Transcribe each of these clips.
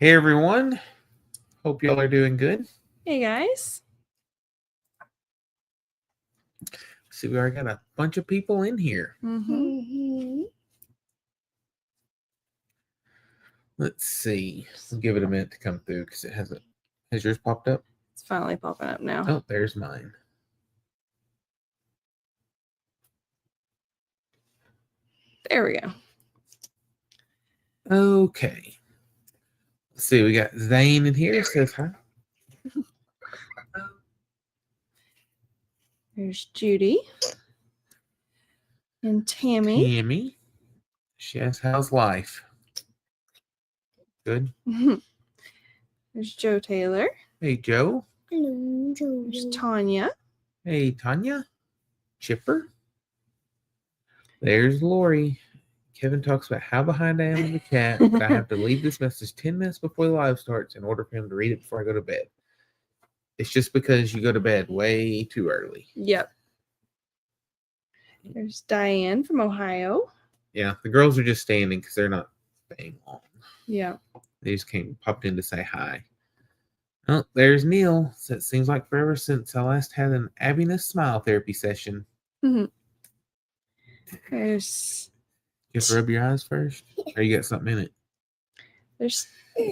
Hey everyone, hope y'all are doing good. Hey guys. See, we already got a bunch of people in here. Let's see. We'll give it a minute to come through because it hasn't. Has yours popped up? It's finally popping up now. Oh, there's mine. There we go. Okay. Let's see. We got Zane in here. Says hi. There's Judy. And Tammy. Tammy. She asks, how's life? Good. There's Joe Taylor. Hey, Joe. Hello, Joe. There's Tanya. Hey, Tanya. Chipper. There's Lori. Kevin talks about how behind I am in the chat, but I have to leave this message 10 minutes before the live starts in order for him to read it before I go to bed. It's just because you go to bed way too early. Yep. There's Diane from Ohio. Yeah, the girls are just standing because they're not staying long. Yeah. They just popped in to say hi. Oh, there's Neil. So it seems like forever since I last had an happiness smile therapy session. There's... You have to rub your eyes first? Or you got something in it? There's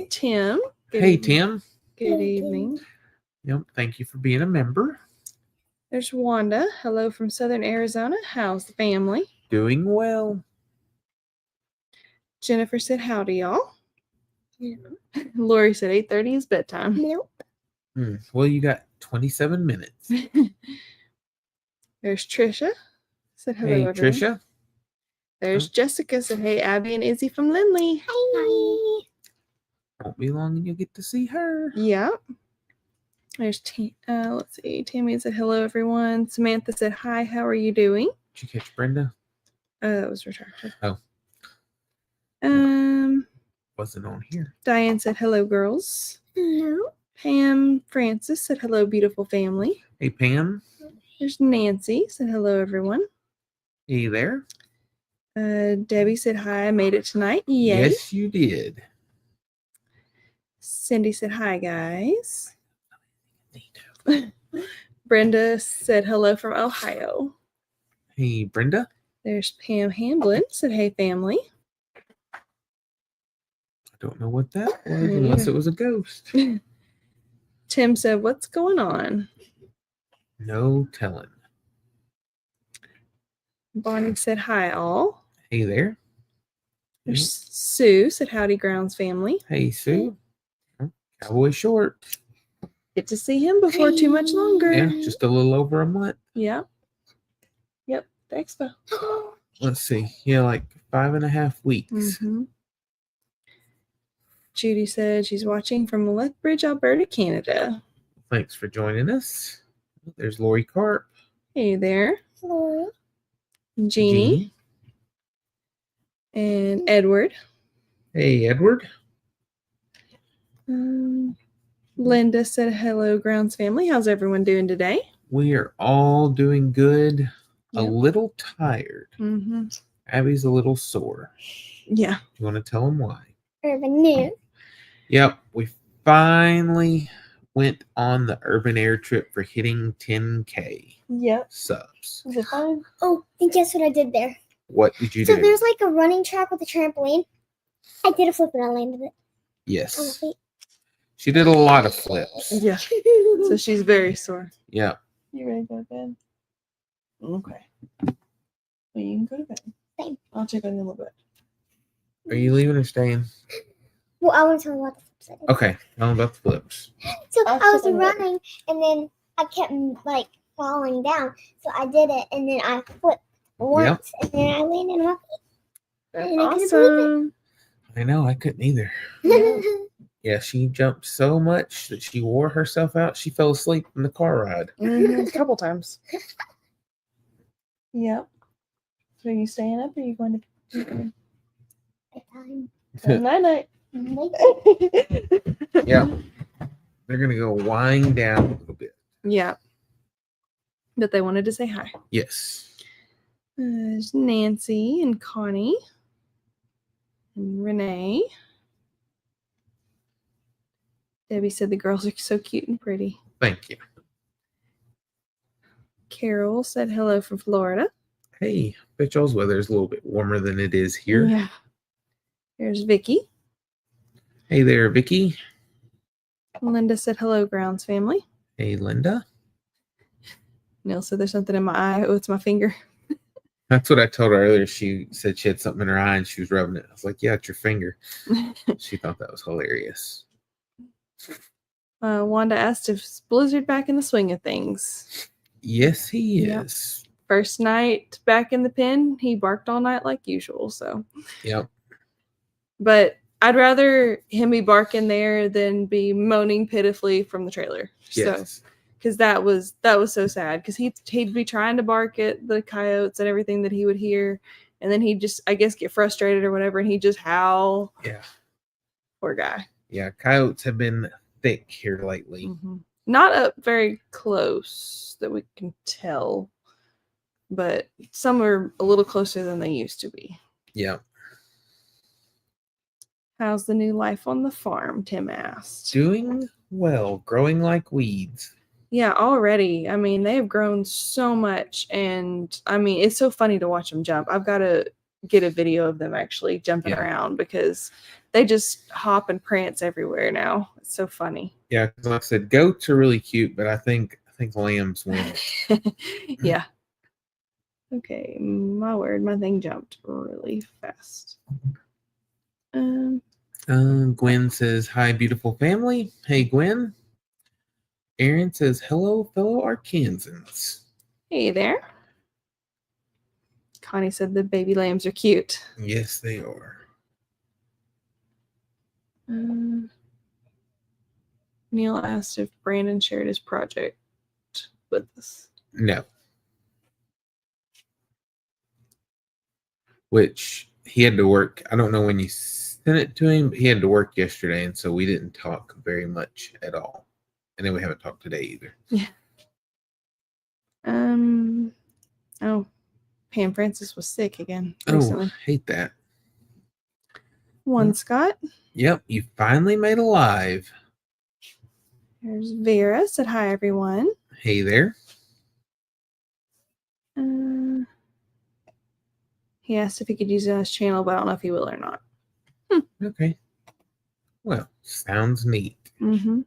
Tim. Hey, Tim. Good evening. Yep, thank you for being a member. There's Wanda. Hello from Southern Arizona. How's the family? Doing well. Jennifer said, howdy, y'all. Yeah. Lori said 8:30 is bedtime. Nope. Well, you got 27 minutes. There's Trisha. Said hello, Hey, everyone. Trisha. There's Jessica. Said, hey, Abby and Izzy from Lindley. Hi. Won't be long and you'll get to see her. Yeah. There's let's see. Tammy said, hello, everyone. Samantha said, hi, how are you doing? Did you catch Brenda? That was retracted. Oh. Wasn't on here. Diane said, hello, girls. Hello. Pam Francis said, hello, beautiful family. Hey, Pam. There's Nancy. Said, hello, everyone. Hey there. Debbie said, hi, I made it tonight. Yay. Yes, you did. Cindy said, hi, guys. Brenda said, hello from Ohio. Hey, Brenda. There's Pam Hamblin. Said, hey, family. I don't know what that was unless it was a ghost. Tim said, what's going on? No telling. Bonnie said, hi, all. Hey there. There's Sue. Said, howdy, Grounds family. Hey, Sue. Cowboy Short. Get to see him before too much longer. Yeah, just a little over a month. Yeah. Yep. The expo. Let's see. Yeah, like 5.5 weeks. Judy said she's watching from Lethbridge, Alberta, Canada. Thanks for joining us. There's Lori Carp. Hey there. Hello. Jeannie. And Edward. Hey, Edward. Linda said, hello, Grounds family. How's everyone doing today? We are all doing good. Yep. A little tired. Abby's a little sore. Yeah. You want to tell them why? Urban News. Yep, we finally went on the urban air trip for hitting 10K Yep. subs. Was it fun? Oh, and guess what I did there? What did you So do? there's like a running track with a trampoline. I did a flip and I landed it on my Yes. feet. She did a lot of flips. Yeah. So she's very sore. Yeah. You ready to go to bed? Okay. Well, you can go to bed. Same. I'll check on you in a little bit. Are you leaving or staying? Well, I want to tell you about the flips I did. Okay, tell them about the flips. So I'll I was check on you. running and then I kept like falling down. So I did it and then I flipped once and then I landed on my feet. That's And I couldn't believe it. awesome. I know, I couldn't either. Yeah, she jumped so much that she wore herself out. She fell asleep in the car ride. A couple times. Yep. So are you staying up or are you going to Bedtime. night night? Yeah. They're going to go wind down a little bit. Yeah. But they wanted to say hi. Yes. There's Nancy and Connie and Renee. Debbie said the girls are so cute and pretty. Thank you. Carol said hello from Florida. Hey, bet y'all's weather is a little bit warmer than it is here. Yeah. Here's Vicky. Hey there, Vicky. Linda said hello, Grounds family. Hey, Linda. Neil said there's something in my eye. Oh, it's my finger. That's what I told her earlier. She said she had something in her eye and she was rubbing it. I was like, yeah, it's your finger. She thought that was hilarious. Wanda asked if Blizzard back in the swing of things. Yes, he Yep. is. First night back in the pen, he barked all night like usual. So, Yep. but I'd rather him be barking there than be moaning pitifully from the trailer. Yes. So, because that was so sad. Because he'd be trying to bark at the coyotes and everything that he would hear, and then he'd just, I guess, get frustrated or whatever, and he'd just howl. Yeah. Poor guy. Yeah. Coyotes have been thick here lately. Mm-hmm. Not up very close that we can tell, but some are a little closer than they used to be. Yeah. How's the new life on the farm? Tim asked. Doing well, growing like weeds. Yeah, already. I mean, they have grown so much, and I mean, it's so funny to watch them jump. I've got to get a video of them actually jumping around because they just hop and prance everywhere now. It's so funny. Yeah, because like I said, goats are really cute, but I think lambs win. Yeah. Okay, my word, my thing jumped really fast. Gwen says, hi, beautiful family. Hey, Gwen. Aaron says, hello, fellow Arkansans. Hey there. Connie said the baby lambs are cute. Yes, they are. Neil asked if Brandon shared his project with us. No. Which he had to work. I don't know when you sent it to him, but he had to work yesterday, and so we didn't talk very much at all. And then we haven't talked today either. Yeah. Oh, Pam Francis was sick again recently. Oh, hate that. One Scott. Yep, you finally made a live. There's Vera. Said hi, everyone. Hey there. He asked if he could use it on his channel, but I don't know if he will or not. Okay. Well, sounds neat. Mm-hmm.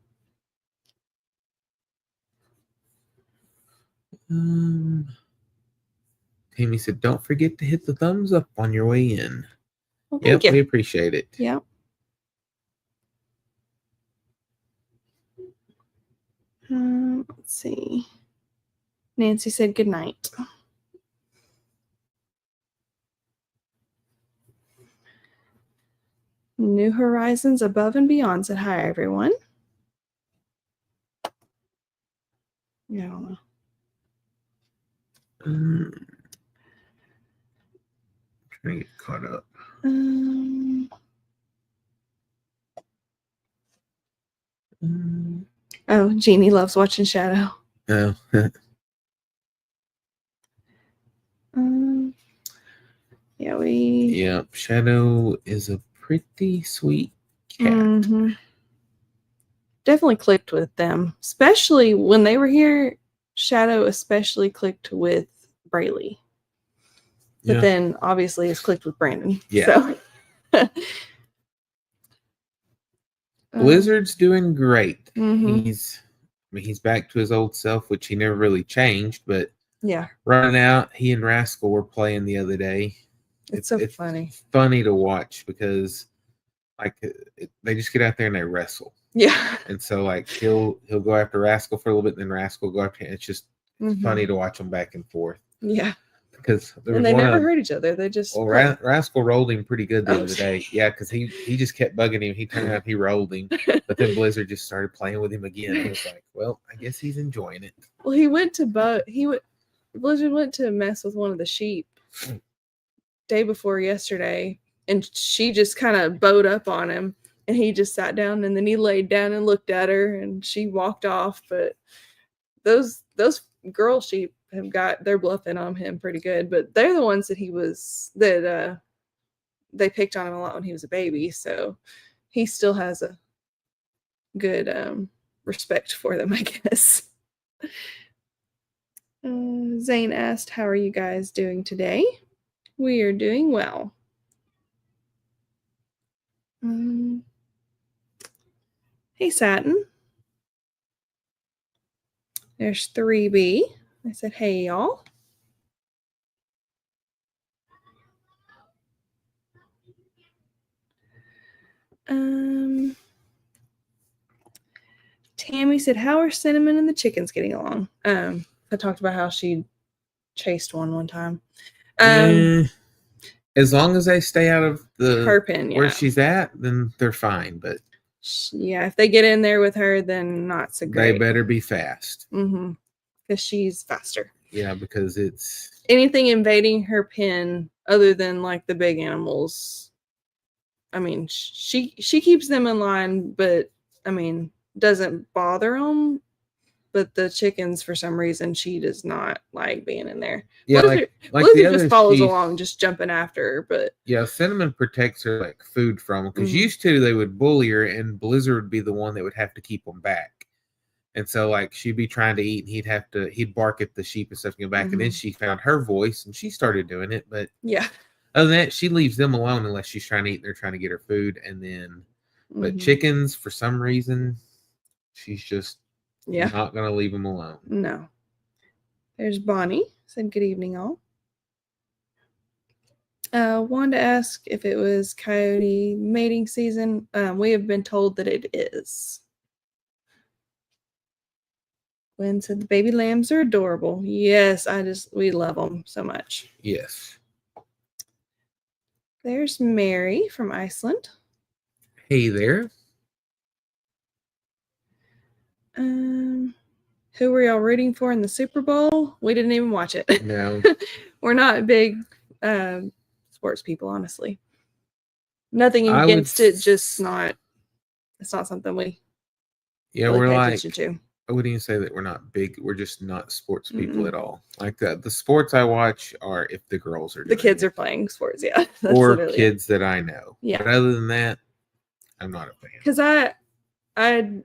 Tammy said, don't forget to hit the thumbs up on your way in. Well, thank you. We appreciate it. Yep. Let's see. Nancy said good night. New Horizons Above and Beyond said hi, everyone. Yeah, I don't know. Trying to get caught up. Oh, Jeannie loves watching Shadow. Oh. Yeah, Yep, Shadow is a pretty sweet cat. Definitely clicked with them, especially when they were here. Shadow especially clicked with Braylee, but then obviously it's clicked with Brandon. Yeah. So. Blizzard's doing great. Mm-hmm. He's back to his old self, which he never really changed. But yeah, running out, he and Rascal were playing the other day. It's so funny. Funny to watch because they just get out there and they wrestle. Yeah. And so he'll go after Rascal for a little bit, and then Rascal will go after him. It's just funny to watch them back and forth. Yeah. Because they never hurt each other. They just Rascal rolled him pretty good the other day. Yeah, because he just kept bugging him. He turned around, he rolled him, but then Blizzard just started playing with him again. It was like, well, I guess he's enjoying it. Well, Blizzard went to mess with one of the sheep day before yesterday, and she just kind of bowed up on him, and he just sat down, and then he laid down and looked at her, and she walked off. But those girl sheep they're bluffing on him pretty good, but they're the ones that they picked on him a lot when he was a baby, so he still has good respect for them, I guess. Zane asked, how are you guys doing today? We are doing well. Hey, Satin. There's 3B. I said, hey, y'all. Tammy said, how are Cinnamon and the chickens getting along? I talked about how she chased one time. As long as they stay out of Her pen, where she's at, then they're fine. But yeah, if they get in there with her, then not so great. They better be fast. Mm-hmm. Because she's faster. Yeah, because it's anything invading her pen other than like the big animals. I mean, she keeps them in line, but I mean, doesn't bother them. But the chickens, for some reason, she does not like being in there. Yeah, Blizzard just follows along, just jumping after her. But yeah, Cinnamon protects her like food from them because used to they would bully her, and Blizzard would be the one that would have to keep them back. And so like she'd be trying to eat, and he'd bark at the sheep and stuff and go back. And then she found her voice and she started doing it. But yeah, other than that, she leaves them alone unless she's trying to eat and they're trying to get her food. And then, but chickens, for some reason, she's just not going to leave them alone. No. There's Bonnie. Said good evening, all. Wanted to ask if it was coyote mating season. We have been told that it is. Gwen said the baby lambs are adorable. Yes, we love them so much. Yes. There's Mary from Iceland. Hey there. Who were y'all rooting for in the Super Bowl? We didn't even watch it. No. We're not big sports people, honestly. Nothing against it, just not. It's not something we. Yeah, really we're like. To. I wouldn't even say that we're not big. We're just not sports people at all. Like the sports I watch are if the girls are. The kids are playing sports, yeah. Or kids that I know. Yeah. But other than that, I'm not a fan. Because I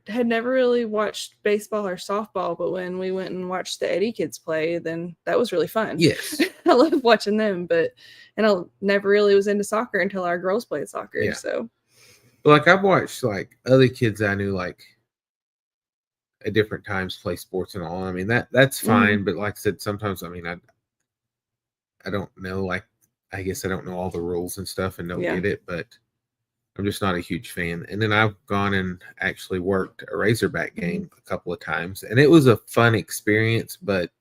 had never really watched baseball or softball, but when we went and watched the Eddie kids play, then that was really fun. Yes. I love watching them, and I never really was into soccer until our girls played soccer. Yeah. So, but like I've watched like other kids I knew like at different times play sports and all. I mean that's fine, but like I said, sometimes I mean I don't know, like I guess I don't know all the rules and stuff and don't get it, but I'm just not a huge fan. And then I've gone and actually worked a Razorback game a couple of times, and it was a fun experience, but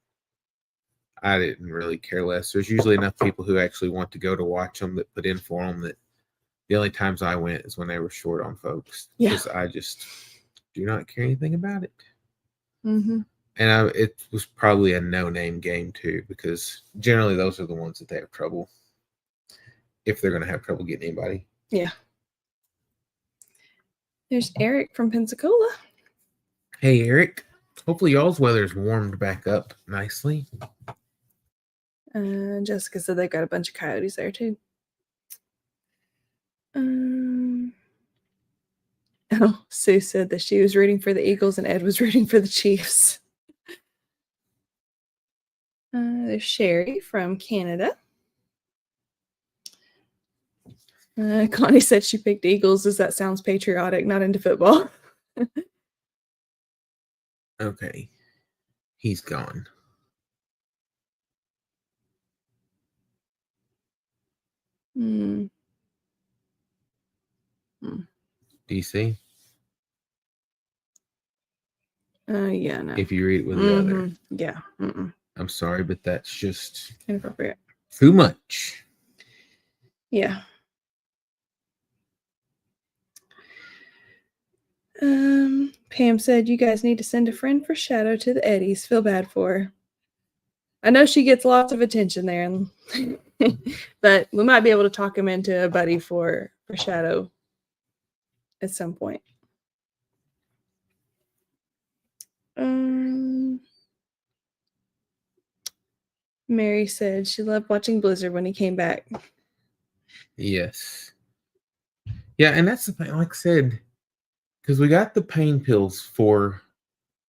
I didn't really care less. There's usually enough people who actually want to go to watch them that put in for them that the only times I went is when they were short on folks. Yeah. Because I just do not care anything about it. Mm-hmm. And it was probably a no-name game too, because generally those are the ones that they have trouble, if they're going to have trouble getting anybody. Yeah. There's Eric from Pensacola. Hey, Eric. Hopefully y'all's weather's warmed back up nicely. Jessica said they've got a bunch of coyotes there too. Sue said that she was rooting for the Eagles and Ed was rooting for the Chiefs. There's Sherry from Canada. Connie said she picked Eagles as that sounds patriotic, not into football. Okay. He's gone. DC? Yeah, no. If you read it with the other. Yeah. I'm sorry, but that's just inappropriate. Too much. Yeah. Pam said, you guys need to send a friend for Shadow to the Eddies. Feel bad for her. I know she gets lots of attention there, but we might be able to talk him into a buddy for Shadow at some point. Mary said she loved watching Blizzard when he came back. Yes. Yeah, and that's the thing. Like I said, because we got the pain pills for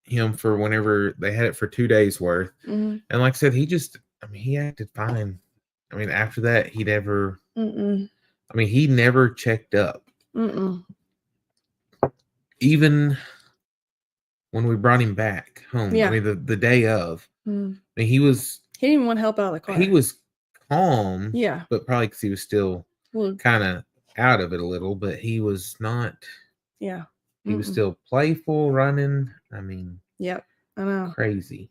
him for whenever they had it for 2 days worth. Mhm. And like I said, he acted fine. I mean, after that, he never, Mm-mm. he never checked up. Mm-mm. Even when we brought him back home, Yeah. I mean, the day of, Mm. I mean, he was He didn't even want to help out of the car. calm, Yeah. but probably because he was still Well, kind of out of it a little, but he was not, yeah. he was Mm-mm. still playful, running. I mean, Yep. I know. crazy.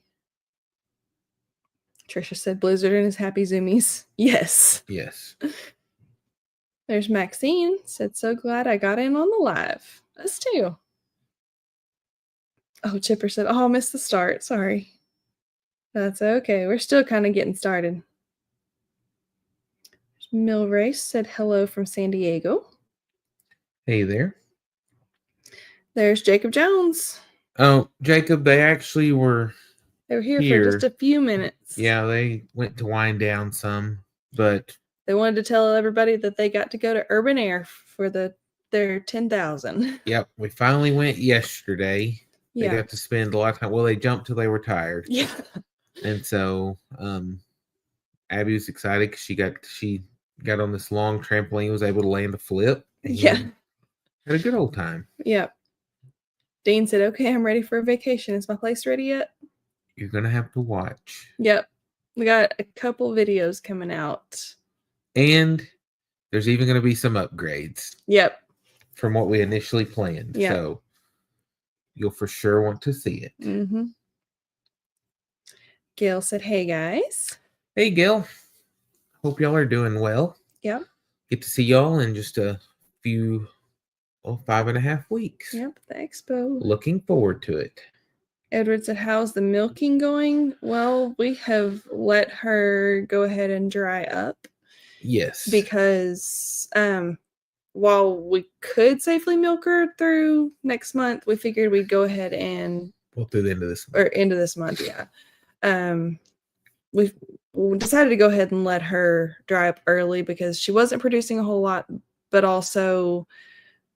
Trisha said Blizzard and his happy zoomies. Yes. Yes. There's Maxine said, so glad I got in on the live. Us too. Oh, Chipper said, oh, I missed the start. Sorry. That's okay. We're still kind of getting started. Mill Race said hello from San Diego. Hey there. There's Jacob Jones. Oh, Jacob, they actually were They were here here. for just a few minutes. Yeah, they went to wind down some, but They wanted to tell everybody that they got to go to Urban Air for their 10,000. yep, we finally went yesterday. They Yeah. got to spend a lot of time. Well, they jumped till they were tired. Yeah. And so Abby was excited because she got on this long trampoline, was able to land a flip. And Yeah. had a good old time. Yep. Dean said, okay, I'm ready for a vacation. Is my place ready yet? You're gonna have to watch. Yep. We got a couple videos coming out. And there's even gonna be some upgrades. Yep. From what we initially planned. Yep. So you'll for sure want to see it. Mm-hmm. Gail said, hey guys. Hey Gil. Hope y'all are doing well. Yep. Get to see y'all in just a few 5.5 weeks. Yep, the expo. Looking forward to it. Edward said, how's the milking going? Well, we have let her go ahead and dry up. Yes. Because while we could safely milk her through next month, we figured we'd go ahead and through the end of this month. Or end of this month, yeah. We decided to go ahead and let her dry up early because she wasn't producing a whole lot, but also,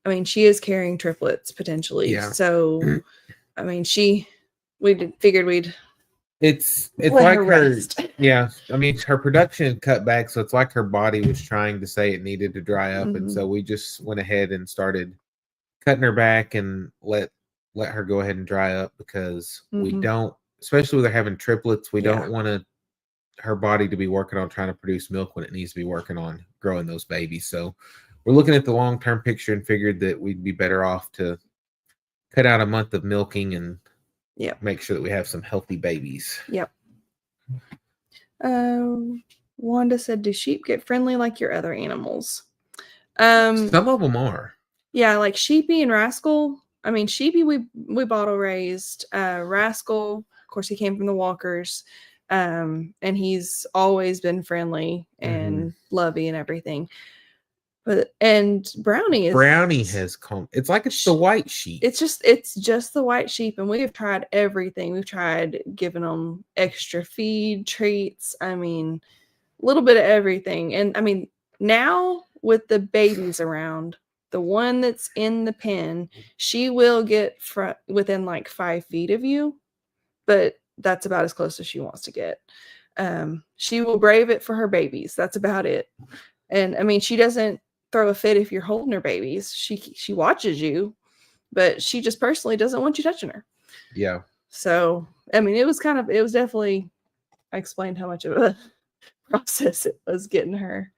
I mean, she is carrying triplets potentially. Yeah. So, I mean, figured we'd. It's let like her her, rest. yeah. I mean, her production cut back, so it's like her body was trying to say it needed to dry up, and so we just went ahead and started cutting her back and let her go ahead and dry up because we don't, especially with her having triplets, we don't want her body to be working on trying to produce milk when it needs to be working on growing those babies. So we're looking at the long-term picture and figured that we'd be better off to cut out a month of milking and make sure that we have some healthy babies. Yep. Wanda said, do sheep get friendly like your other animals? Some of them are. Yeah, like Sheepy and Rascal. I mean, Sheepy we bottle raised. Rascal, of course, he came from the Walkers. And he's always been friendly and lovey and everything. And Brownie has come. It's like it's the white sheep. It's just the white sheep, and we have tried everything. We've tried giving them extra feed, treats. I mean, a little bit of everything. And I mean, now with the babies around, the one that's in the pen, she will get within like 5 feet of you, but that's about as close as she wants to get. She will brave it for her babies. That's about it. And I mean, she doesn't throw a fit if you're holding her babies. She watches you, but she just personally doesn't want you touching her. Yeah. So, I mean, it was definitely, I explained how much of a process it was getting her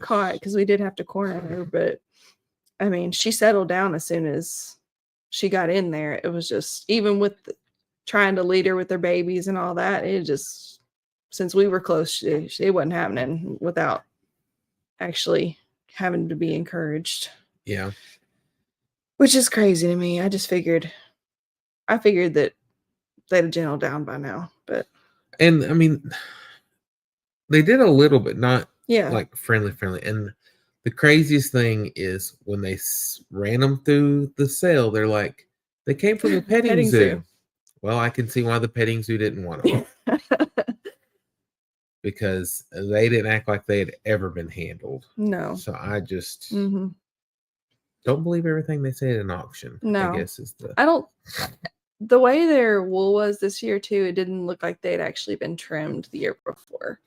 caught because we did have to corner her, but I mean, she settled down as soon as she got in there. It was just, even with trying to lead her with their babies and all that, it just, since we were close, it wasn't happening without actually having to be encouraged. Yeah. Which is crazy to me. I figured that they'd have gentled down by now, but. And I mean, they did a little bit, not like friendly. And the craziest thing is when they ran them through the cell, they're like, they came from the petting zoo. Well, I can see why the petting zoo didn't want them. Because they didn't act like they had ever been handled. No. So I just... Don't believe everything they say at an auction. No. I guess is the I don't. The way their wool was this year too, it didn't look like they'd actually been trimmed the year before.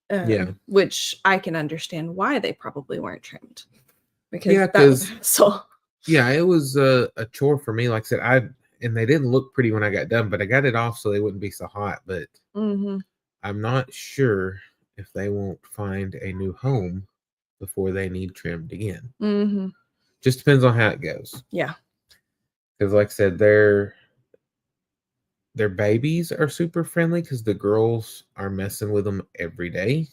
Yeah. Which I can understand why they probably weren't trimmed, because Yeah, that was 'cause- a hassle. yeah. It was a chore for me. Like I said, and they didn't look pretty when I got done, but I got it off so they wouldn't be so hot. But Mm-hmm. I'm not sure if they won't find a new home before they need trimmed again. Mm-hmm. Just depends on how it goes. Yeah. Because, like I said, their babies are super friendly because the girls are messing with them every day.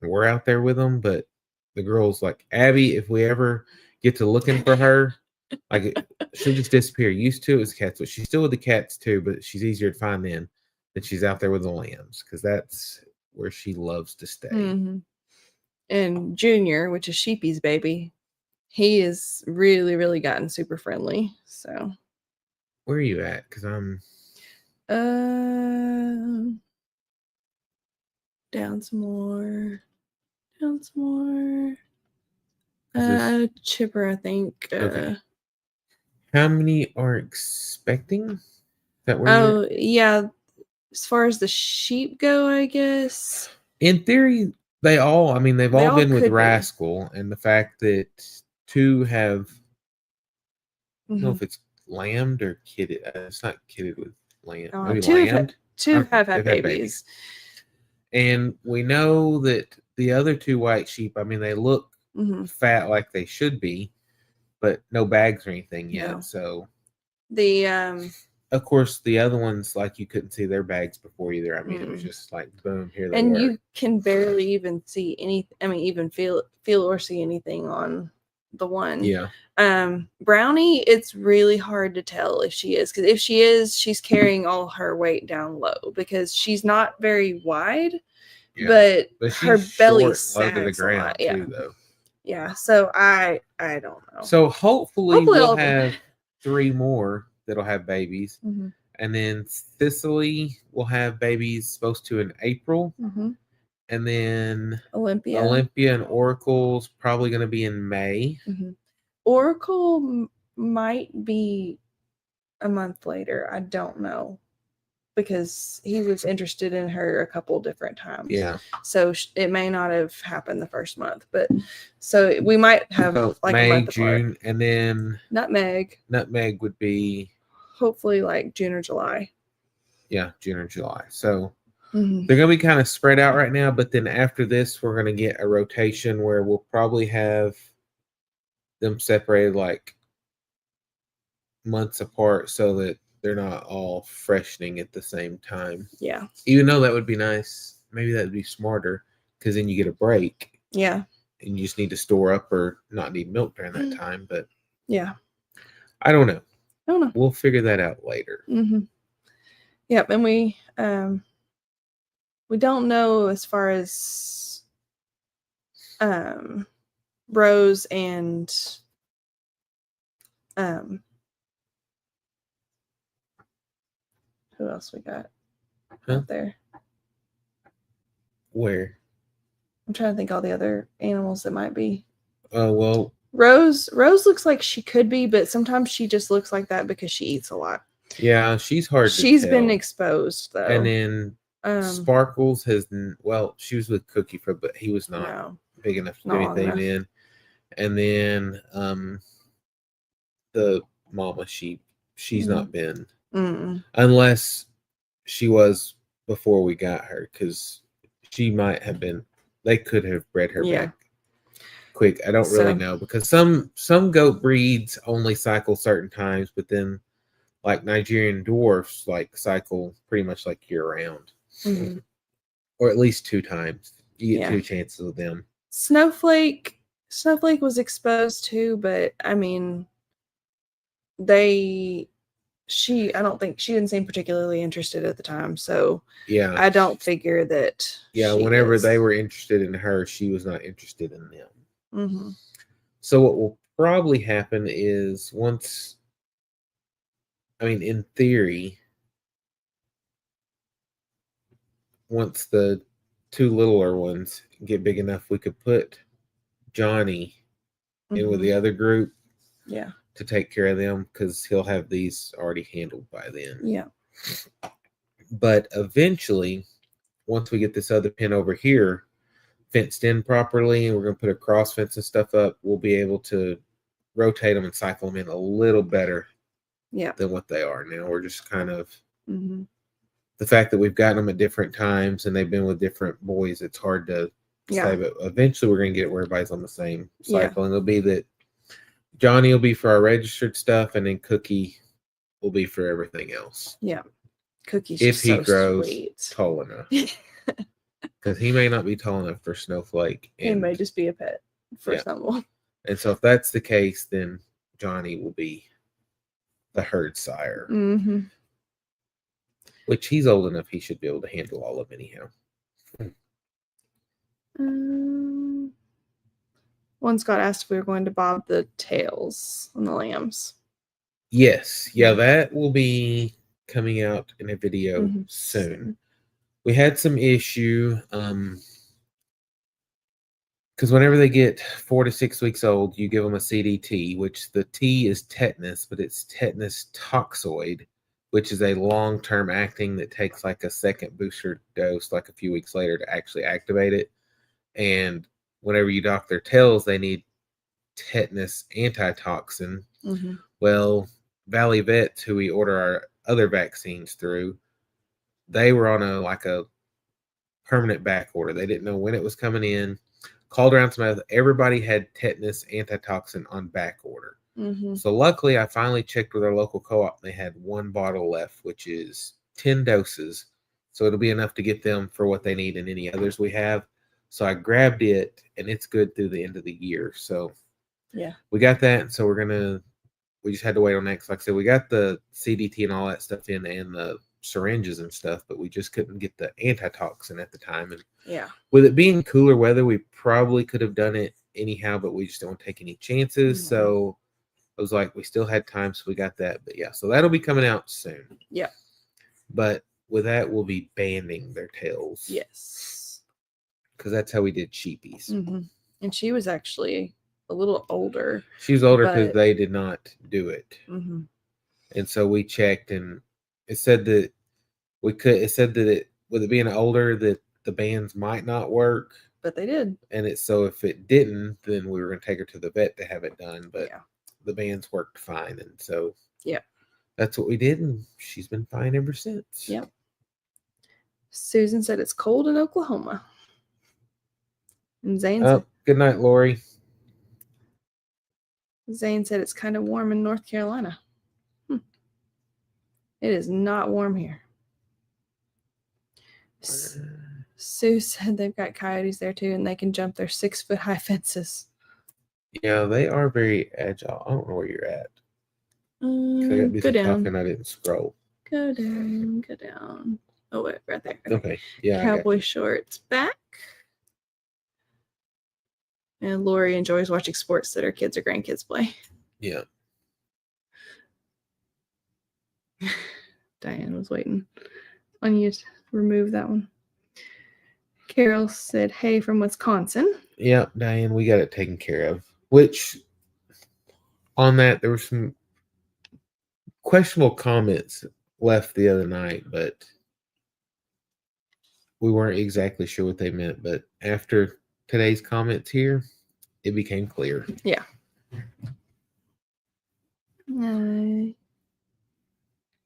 We're out there with them, but the girls, like Abby, if we ever get to looking for her, like she'll just disappear. Used to it was cats, but she's still with the cats too. But she's easier to find then than she's out there with the lambs because that's where she loves to stay. Mm-hmm. And Junior, which is Sheepy's baby, he is really, really gotten super friendly. So, Where are you at? Because I'm down some more. Down some more. Is Chipper, I think. Okay. How many are expecting? Is that where you're Oh, yeah. As far as the sheep go, I guess. in theory, they've all They all been with could be. Rascal, and the fact that two have, I don't know Mhm. if it's lambed or kidded. It's not kidded with lamb. Uh, Maybe two have lambed. Two Okay, have had they've had babies. And we know that the other two white sheep, they look Mhm. fat like they should be, but no bags or anything yet. No. So, The of course, the other ones, like you couldn't see their bags before either. It was Mm. just like boom, here they and were. you can barely even see any. Even feel or see anything on the one. Yeah. Brownie, it's really hard to tell if she is, because if she is, she's carrying all her weight down low because she's not very wide, Yeah. but she's her belly short and low to the sags a ground lot. Yeah. too, though. Yeah. So I don't know. So hopefully Hopefully all we'll of them. have 3 more that'll have babies, Mm-hmm. and then Cicely will have babies supposed to in April, Mm-hmm. and then Olympia and Oracle's probably going to be in May. Mm-hmm. Oracle might be a month later. I don't know, because he was interested in her a couple different times. Yeah. So it may not have happened the first month, but so we might have like May, a month June, apart. and then Nutmeg would be hopefully like June or July. Yeah, June or July. So Mm-hmm. they're going to be kind of spread out right now, but then after this, we're going to get a rotation where we'll probably have them separated like months apart so that they're not all freshening at the same time. Yeah. Even though that would be nice, maybe that would be smarter because then you get a break. Yeah. And you just need to store up or not need milk during that time. But yeah, I don't know. I don't know. We'll figure that out later. Mm-hmm. Yep, and we don't know as far as Rose and who else we got out there? Where? I'm trying to think all the other animals that might be. Oh, well. Rose looks like she could be, but sometimes she just looks like that because she eats a lot. Yeah, she's hard to She's tell. been exposed, though. And then Sparkles she was with Cookie but he was not big enough to do anything then. And then the mama sheep, she's not been. Mm-mm. Unless she was before we got her, because she might have been. They could have bred her back quick. I don't really know, because some goat breeds only cycle certain times, but then like Nigerian dwarfs like cycle pretty much like year round, or at least 2 times. You get 2 chances with them. Snowflake was exposed too, but I don't think she didn't seem particularly interested at the time, so yeah, I don't figure that. Yeah, whenever they were interested in her, she was not interested in them. Mm-hmm. So what will probably happen is in theory, once the 2 littler ones get big enough, we could put Johnny in with the other group Yeah. to take care of them because he'll have these already handled by then. Yeah. But eventually, once we get this other pen over here fenced in properly and we're going to put a cross fence and stuff up, we'll be able to rotate them and cycle them in a little better than what they are now. We're just kind of the fact that we've gotten them at different times and they've been with different boys, it's hard to say, but eventually we're going to get it where everybody's on the same cycle. And it'll be that Johnny will be for our registered stuff and then Cookie will be for everything else. Yeah. Cookie's if he so grows sweet. tall enough. Because he may not be tall enough for Snowflake. He may just be a pet for someone. And so if that's the case, then Johnny will be the herd sire. Which he's old enough, he should be able to handle all of them anyhow. One Scott asked if we were going to bob the tails on the lambs. Yes. Yeah, that will be coming out in a video soon. We had some issue because whenever they get 4 to 6 weeks old, you give them a CDT, which the T is tetanus, but it's tetanus toxoid, which is a long-term acting that takes like a second booster dose like a few weeks later to actually activate it. And whenever you dock their tails, they need tetanus antitoxin. Well, Valley Vets, who we order our other vaccines through, they were on a permanent back order. They didn't know when it was coming in. Called around some everybody had tetanus antitoxin on back order. So luckily, I finally checked with our local co-op. They had 1 bottle left, which is 10 doses. So it'll be enough to get them for what they need and any others we have. So I grabbed it, and it's good through the end of the year. So we got that. So we just had to wait on that. 'Cause like I said, we got the CDT and all that stuff in and the syringes and stuff, but we just couldn't get the antitoxin at the time. And with it being cooler weather, we probably could have done it anyhow, but we just don't take any chances. So it was like we still had time, so we got that. But so that'll be coming out soon. But with that, we'll be banding their tails. Because that's how we did Sheepies. And she was actually a little older. She was older because they did not do it. And so we checked, and it said that with it being older that the bands might not work. But they did. And so if it didn't, then we were going to take her to the vet to have it done. But the bands worked fine. And so that's what we did. And she's been fine ever since. Susan said it's cold in Oklahoma. And Zane said, good night, Lori. Zane said it's kind of warm in North Carolina. It is not warm here. Sue said they've got coyotes there too, and they can jump their 6-foot-high fences. Yeah, they are very agile. I don't know where you're at. Go down. Talking, I didn't scroll. Go down. Oh, wait, right there. Okay. Yeah. Cowboy shorts back. And Lori enjoys watching sports that her kids or grandkids play. Yeah. Diane was waiting on you to remove that one. Carol said, hey, from Wisconsin. Yeah, Diane, we got it taken care of. Which, on that, there were some questionable comments left the other night, but we weren't exactly sure what they meant. But after today's comments here, it became clear. Yeah.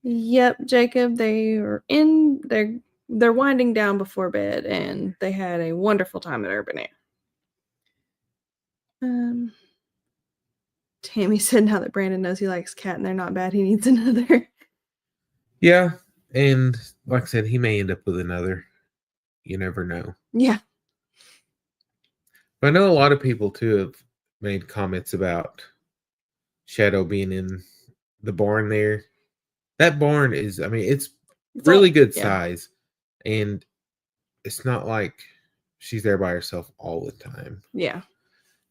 Yep, Jacob, they're winding down before bed, and they had a wonderful time at Urban Air. Tammy said now that Brandon knows he likes cat and they're not bad, he needs another. Yeah, and like I said, he may end up with another. You never know. Yeah. But I know a lot of people, too, have made comments about Shadow being in the barn there. That barn is, it's really good size. And it's not like she's there by herself all the time. Yeah.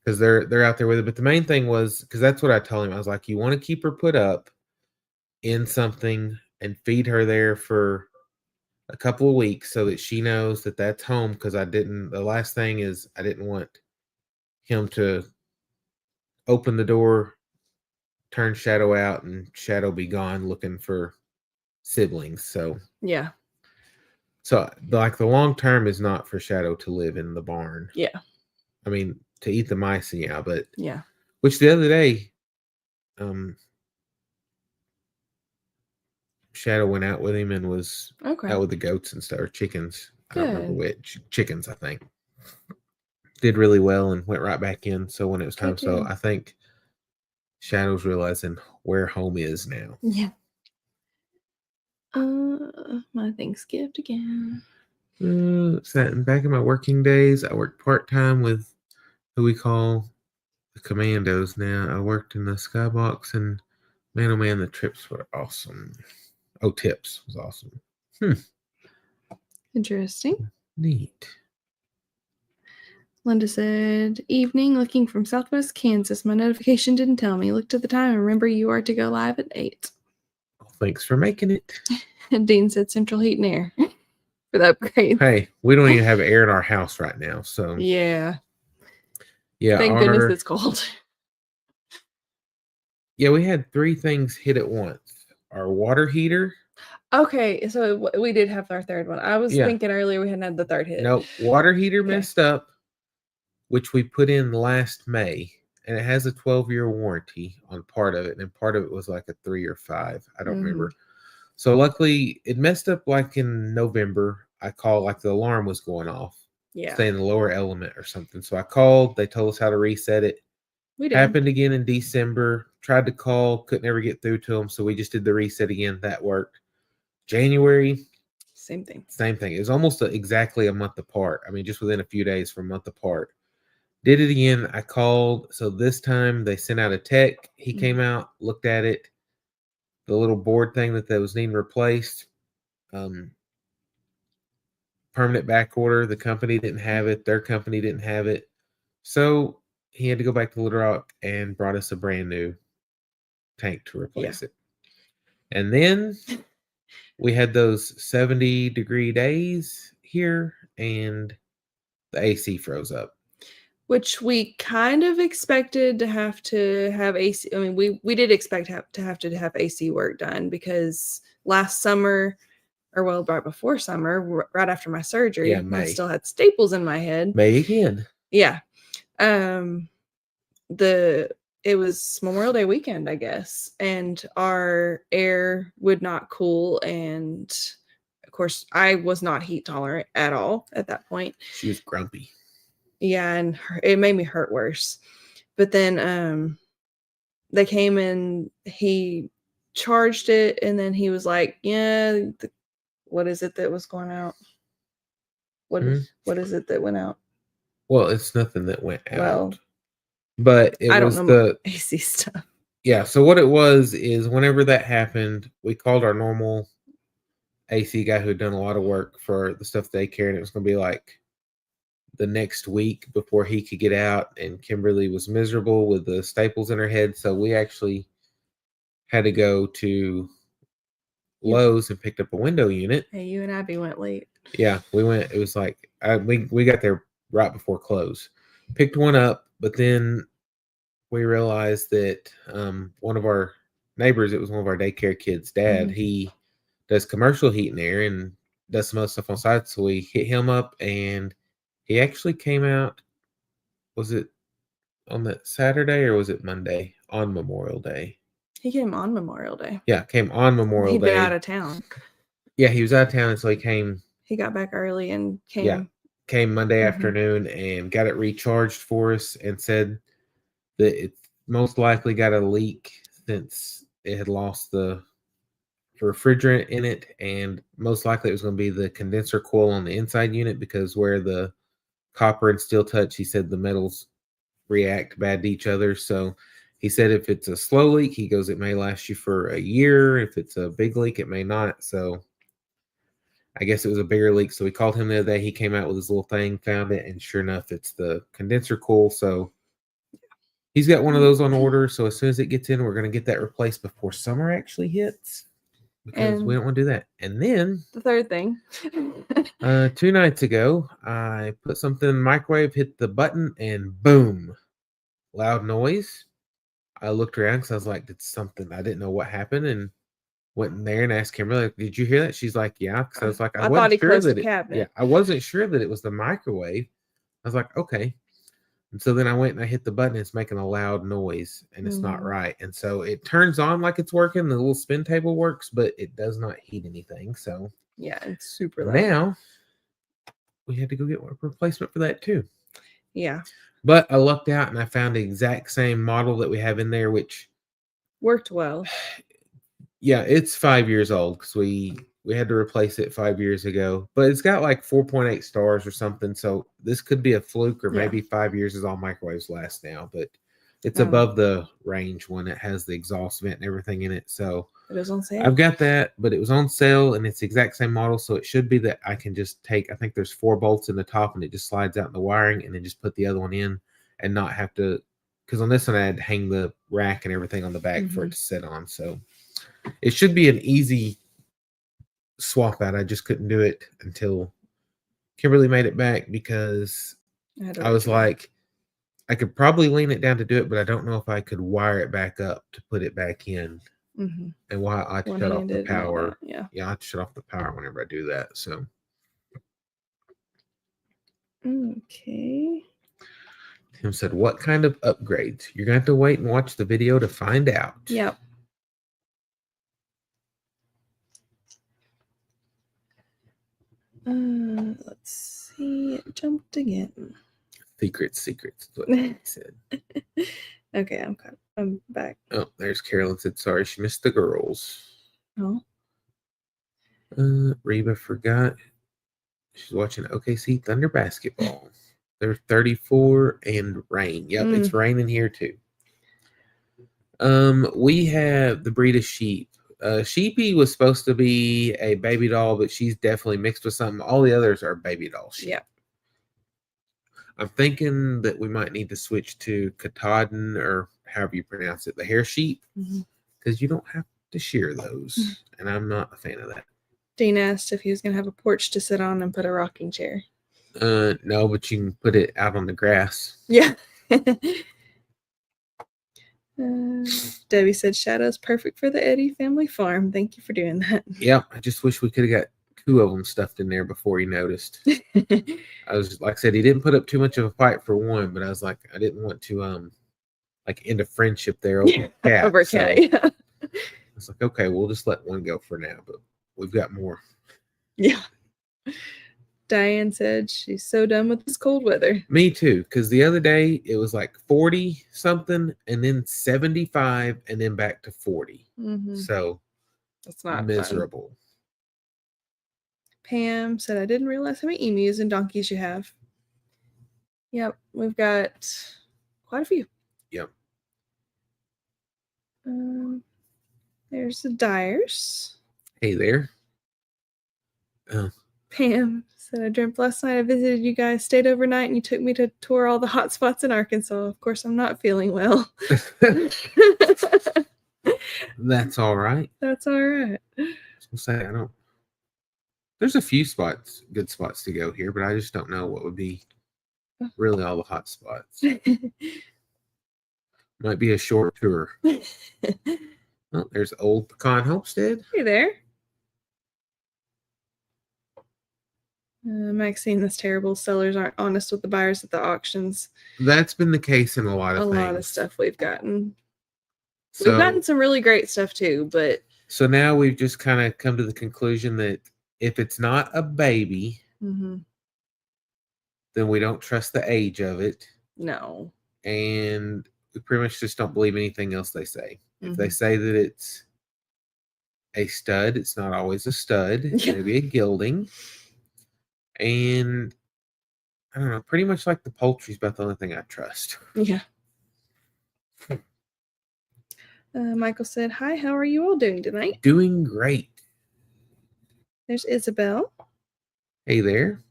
Because they're out there with it. But the main thing was, because that's what I told him. I was like, you want to keep her put up in something and feed her there for a couple of weeks so that she knows that that's home. Because the last thing is I didn't want him to open the door, turn Shadow out, and Shadow be gone looking for siblings. So Yeah. like the long term is not for Shadow to live in the barn. Yeah. I mean, to eat the mice, yeah, but Yeah. which the other day, Shadow went out with him and was Okay. out with the goats and stuff, or chickens. I don't remember Good. which. Chickens, I think. Did really well and went right back in. So when it was time, Good so deal. I think Shadow's realizing where home is now. Yeah. My thing skipped again. Back in my working days, I worked part-time with who we call the Commandos now. I worked in the skybox, and man, oh man, the trips were awesome. Oh, tips was awesome. Interesting. Neat. Linda said, evening, looking from Southwest Kansas. My notification didn't tell me. Looked at the time and remember you are to go live at 8. Well, thanks for making it. And Dean said central heat and air for the upgrade. Hey, we don't even have air in our house right now, so Yeah. yeah. Thank goodness it's cold. Yeah, we had 3 things hit at once. Our water heater. Okay, so we did have our third one. I was thinking earlier we hadn't had the third hit. No, water heater messed up, which we put in last May, and it has a 12-year warranty on part of it, and part of it was like a 3 or 5. I don't remember. So luckily, it messed up like in November. I called, like the alarm was going off. Yeah. Stay in the lower element or something. So I called. They told us how to reset it. We did. Happened again in December. Tried to call, couldn't ever get through to them. So we just did the reset again. That worked. January, same thing. Same thing. It was almost exactly a month apart. I mean, just within a few days from a month apart. Did it again. I called. So this time they sent out a tech. He came out, looked at it. The little board thing that was needing replaced. Permanent back order. The company didn't have it. Their company didn't have it. So he had to go back to Little Rock and brought us a brand new tank to replace it. And then we had those 70-degree days here, and the AC froze up. Which we kind of expected to have AC. I mean, we did expect to have AC work done because last summer, or well, right before summer, right after my surgery, I still had staples in my head. May again. Yeah. It was Memorial Day weekend, I guess, and our air would not cool, and of course, I was not heat tolerant at all at that point. She was grumpy. Yeah, and it made me hurt worse. But then they came and he charged it, and then he was like, yeah, what is it that was going out? What is it that went out? Well, it's nothing that went out. Well, but it I was don't know the AC stuff. Yeah, so what it was is whenever that happened, we called our normal AC guy who had done a lot of work for the stuff they carried. It was going to be like the next week before he could get out, and Kimberly was miserable with the staples in her head. So we actually had to go to Lowe's and picked up a window unit. Hey, you and Abby went late. Yeah, we went. It was like we got there right before close. Picked one up, but then we realized that one of our neighbors, it was one of our daycare kids' dad, he does commercial heat and air and does some other stuff on site. So we hit him up, and he actually came out. Was it on that Saturday or was it Monday? On Memorial Day. He came on Memorial Day. Yeah, came on Memorial Day. He'd been out of town. Yeah, he was out of town, and so he came. He got back early and came. Yeah, came Monday afternoon and got it recharged for us, and said that it most likely got a leak since it had lost the refrigerant in it, and most likely it was going to be the condenser coil on the inside unit, because where the copper and steel touch, he said the metals react bad to each other. So he said if it's a slow leak, he goes, it may last you for a year. If it's a big leak, it may not. So I guess it was a bigger leak. So we called him the other day. He came out with his little thing, found it, and sure enough, it's the condenser coil. So he's got one of those on order. So as soon as it gets in, we're going to get that replaced before summer actually hits, because we don't want to do that. And then the third thing, 2 nights ago, I put something in the microwave, hit the button, and boom, loud noise. I looked around because I was like, did something? I didn't know what happened, and went in there and asked Kimberly, like, "Did you hear that?" She's like, "Yeah." Because I was like, I thought he sure closed the that cabinet. I wasn't sure that it was the microwave. I was like, okay. And so then I went and I hit the button. It's making a loud noise, and it's not right. And so it turns on like it's working. The little spin table works, but it does not heat anything. So Yeah, it's super loud. now we had to go get a replacement for that too. Yeah. But I lucked out and I found the exact same model that we have in there, which worked well. Yeah, it's 5 years old because we had to replace it 5 years ago. But it's got like 4.8 stars or something. So this could be a fluke, or maybe 5 years is all microwaves last now. But it's above the range when it has the exhaust vent and everything in it. So it was on sale. I've got that, but it was on sale and it's the exact same model. So it should be that I can just take, I think there's 4 bolts in the top and it just slides out in the wiring, and then just put the other one in and not have to, because on this one I had to hang the rack and everything on the back for it to sit on. So it should be an easy swap out. I just couldn't do it until Kimberly made it back, because I was like, I could probably lean it down to do it, but I don't know if I could wire it back up to put it back in. And why I shut off the power. Yeah, I have to shut off the power whenever I do that. So okay. Tim said, "What kind of upgrades?" You're gonna have to wait and watch the video to find out. Yep. Let's see. It jumped again. Secrets is what he said. Okay, I'm back. Oh, there's Carolyn said, "Sorry, she missed the girls." Oh. Reba forgot she's watching OKC Thunder basketball. They're 34 and rain. Yep, it's raining here too. We have the breed of sheep. Sheepy was supposed to be a baby doll, but she's definitely mixed with something. All the others are baby doll sheep. Yeah. I'm thinking that we might need to switch to Katahdin, or however you pronounce it, the hair sheep, because you don't have to shear those, and I'm not a fan of that. Dean asked if he was going to have a porch to sit on and put a rocking chair. No, but you can put it out on the grass. Yeah. Debbie said, "Shadow's perfect for the Eddie family farm. Thank you for doing that." Yep, I just wish we could have got 2 of them stuffed in there before he noticed. I was like I said, he didn't put up too much of a fight for one, but I was like, I didn't want to like end a friendship there over a cat. Over a cat, yeah. I was like, okay, we'll just let one go for now, but we've got more. Yeah. Diane said she's so done with this cold weather. Me too, because the other day it was like 40 something, and then 75, and then back to 40. So that's not miserable. Fun. Pam said, "I didn't realize how many emus and donkeys you have." Yep, we've got quite a few. Yep. There's the Dyers. Hey there. Pam said, "I dreamt last night I visited you guys, stayed overnight, and you took me to tour all the hot spots in Arkansas. Of course, I'm not feeling well." That's all right. That's all right. I'll say I don't. There's a few spots, good spots to go here, but I just don't know what would be really all the hot spots. Might be a short tour. Oh, there's Old Pecan Homestead. Hey there. Maxine, that's terrible. Sellers aren't honest with the buyers at the auctions. That's been the case in a lot of things. A lot of stuff we've gotten. So, we've gotten some really great stuff too, but... So now we've just kind of come to the conclusion that if it's not a baby, then we don't trust the age of it. No. And we pretty much just don't believe anything else they say. If they say that it's a stud, it's not always a stud. It's going to be a gilding. And I don't know, pretty much like the poultry is about the only thing I trust. Yeah. Michael said, "Hi, how are you all doing tonight?" Doing great. There's Isabel. Hey there.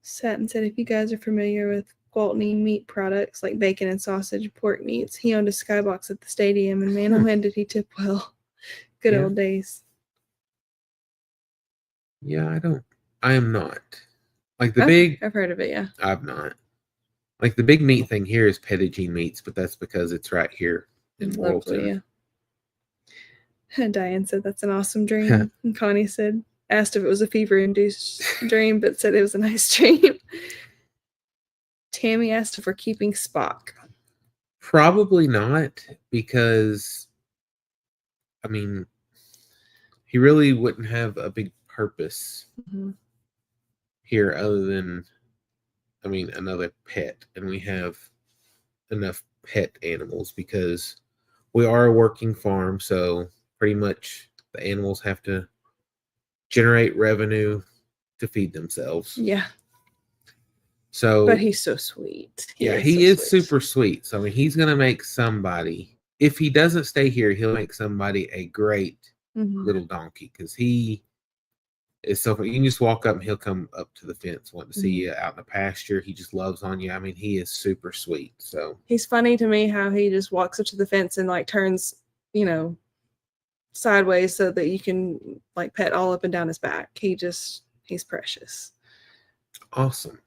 Satin said, "If you guys are familiar with Gwaltney meat products like bacon and sausage, pork meats, he owned a skybox at the stadium, and man, oh man, did he tip well. Good old days." Yeah, I am not. Like the big... I've heard of it, yeah. I've not. Like the big meat thing here is Pettigene Meats, but that's because it's right here in Worldton. Yeah. And Diane said that's an awesome dream. And Connie asked if it was a fever-induced dream, but said it was a nice dream. Tammy asked if we're keeping Spock. Probably not, because I mean, he really wouldn't have a big purpose here other than, I mean, another pet. And we have enough pet animals because we are a working farm. So pretty much the animals have to generate revenue to feed themselves. Yeah. So, but he's so sweet. He so is sweet. super sweet. So I mean, he's gonna make somebody. If he doesn't stay here, he'll make somebody a great little donkey because he is so. You can just walk up and he'll come up to the fence, wanting to see you out in the pasture. He just loves on you. I mean, he is super sweet. So he's funny to me how he just walks up to the fence and like turns, sideways so that you can like pet all up and down his back. He's precious. Awesome.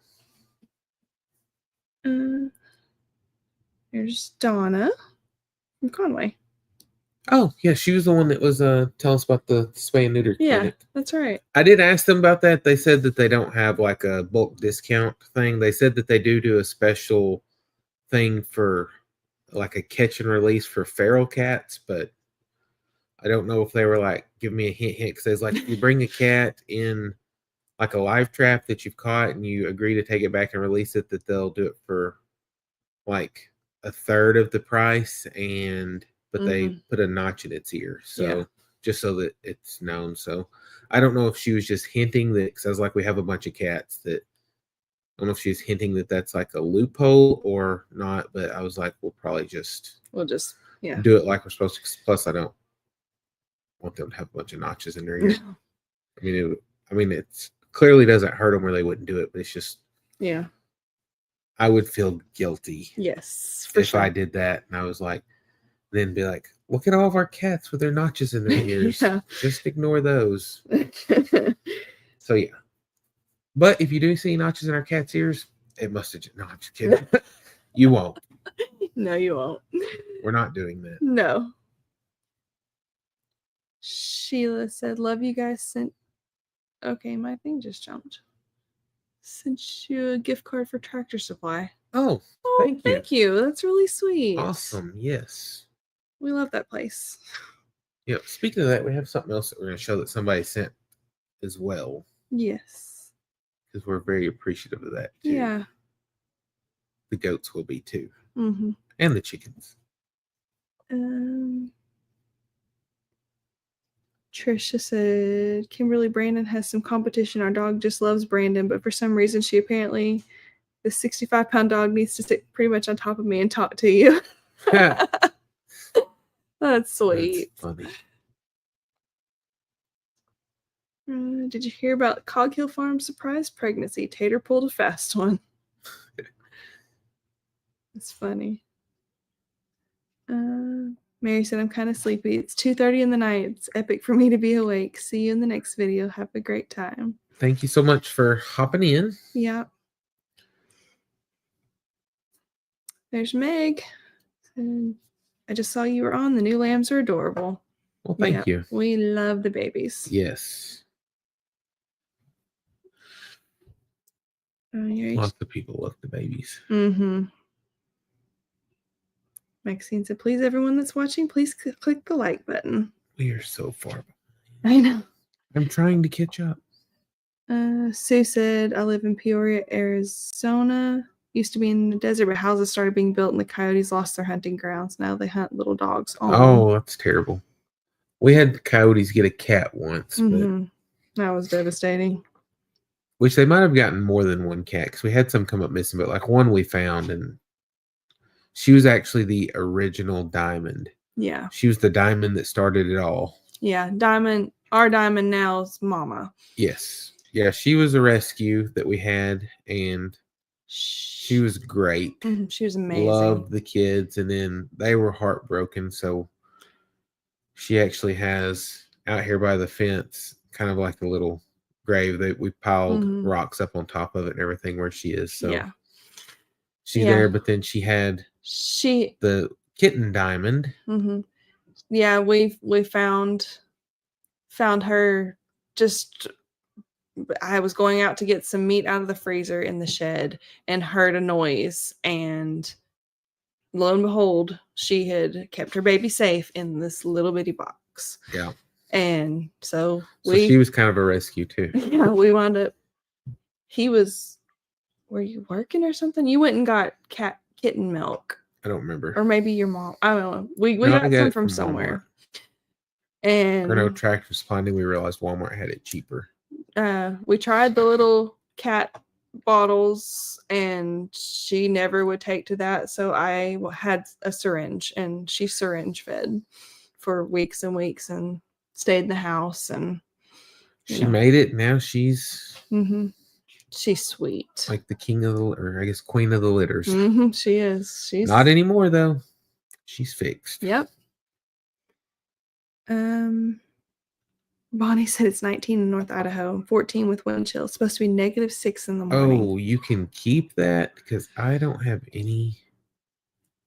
Here's Donna from Conway. Oh, yeah, she was the one that was tell us about the spay and neuter clinic. Yeah, that's right. I did ask them about that. They said that they don't have like a bulk discount thing. They said that they do a special thing for like a catch and release for feral cats, but I don't know if they were like, give me a hint because it's like if you bring a cat in like a live trap that you've caught and you agree to take it back and release it, that they'll do it for like a third of the price, but they put a notch in its ear, so just so that it's known. So I don't know if she was just hinting that, because I was like, we have a bunch of cats that I don't know if she was hinting that that's like a loophole or not, but I was like, we'll just do it like we're supposed to. Plus, I don't want them to have a bunch of notches in their ear. I mean, it's clearly doesn't hurt them where they wouldn't do it, but it's just I would feel guilty. Yes, if I did that, and I was like, then be like, look at all of our cats with their notches in their ears. Just ignore those. So yeah. But if you do see notches in our cat's ears, it must have just, no, I'm just kidding. You won't. No, you won't. We're not doing that. No. Sheila said, love you guys. Okay, my thing just jumped. Sent you a gift card for Tractor Supply. Oh, thank you. That's really sweet. Awesome. Yes. We love that place. Yeah. Speaking of that, we have something else that we're going to show that somebody sent as well. Yes. Because we're very appreciative of that too. Yeah. The goats will be too. Mm-hmm. And the chickens. Trisha said, Kimberly, Brandon has some competition. Our dog just loves Brandon, but for some reason the 65-pound dog needs to sit pretty much on top of me and talk to you. That's sweet. That's funny. Did you hear about Cog Hill Farm surprise pregnancy? Tater pulled a fast one. It's funny. Mary said, I'm kind of sleepy. It's 2:30 in the night. It's epic for me to be awake. See you in the next video. Have a great time. Thank you so much for hopping in. Yeah. There's Meg. And I just saw you were on. The new lambs are adorable. Well, thank you. We love the babies. Yes. Lots of people love the babies. Mm-hmm. Maxine said, please, everyone that's watching, please click the like button. We are so far behind. I know. I'm trying to catch up. Sue said, I live in Peoria, Arizona. Used to be in the desert, but houses started being built and the coyotes lost their hunting grounds. Now they hunt little dogs. Oh, that's terrible. We had the coyotes get a cat once. But that was devastating. Which they might have gotten more than one cat, because we had some come up missing, but like one we found, and she was actually the original Diamond. Yeah. She was the Diamond that started it all. Yeah. Diamond. Our Diamond now's Mama. Yes. Yeah. She was a rescue that we had, and she was great. She was amazing. Loved the kids, and then they were heartbroken. So she actually has out here by the fence, kind of like a little grave that we piled rocks up on top of it and everything where she is. So yeah. she's Yeah. there, but then she had the kitten Diamond. Mm-hmm. Yeah, we found her just. I was going out to get some meat out of the freezer in the shed and heard a noise, and lo and behold, she had kept her baby safe in this little bitty box. Yeah. And so she was kind of a rescue too. Yeah, we wound up. Were you working or something? You went and got kitten milk. I don't remember. Or maybe your mom. I don't know. We got some from somewhere. Walmart. And or no, Tractor Supply. We realized Walmart had it cheaper. We tried the little cat bottles, and she never would take to that. So I had a syringe, and she syringe fed for weeks and weeks, and stayed in the house. And she made it. Now she's. Mm-hmm. She's sweet. Like the king of the, or I guess queen of the litters. Mm-hmm. She is. She's not anymore though. She's fixed. Yep. Bonnie said it's 19 in North Idaho, 14 with wind chill. It's supposed to be -6 in the morning. Oh, you can keep that because I don't have any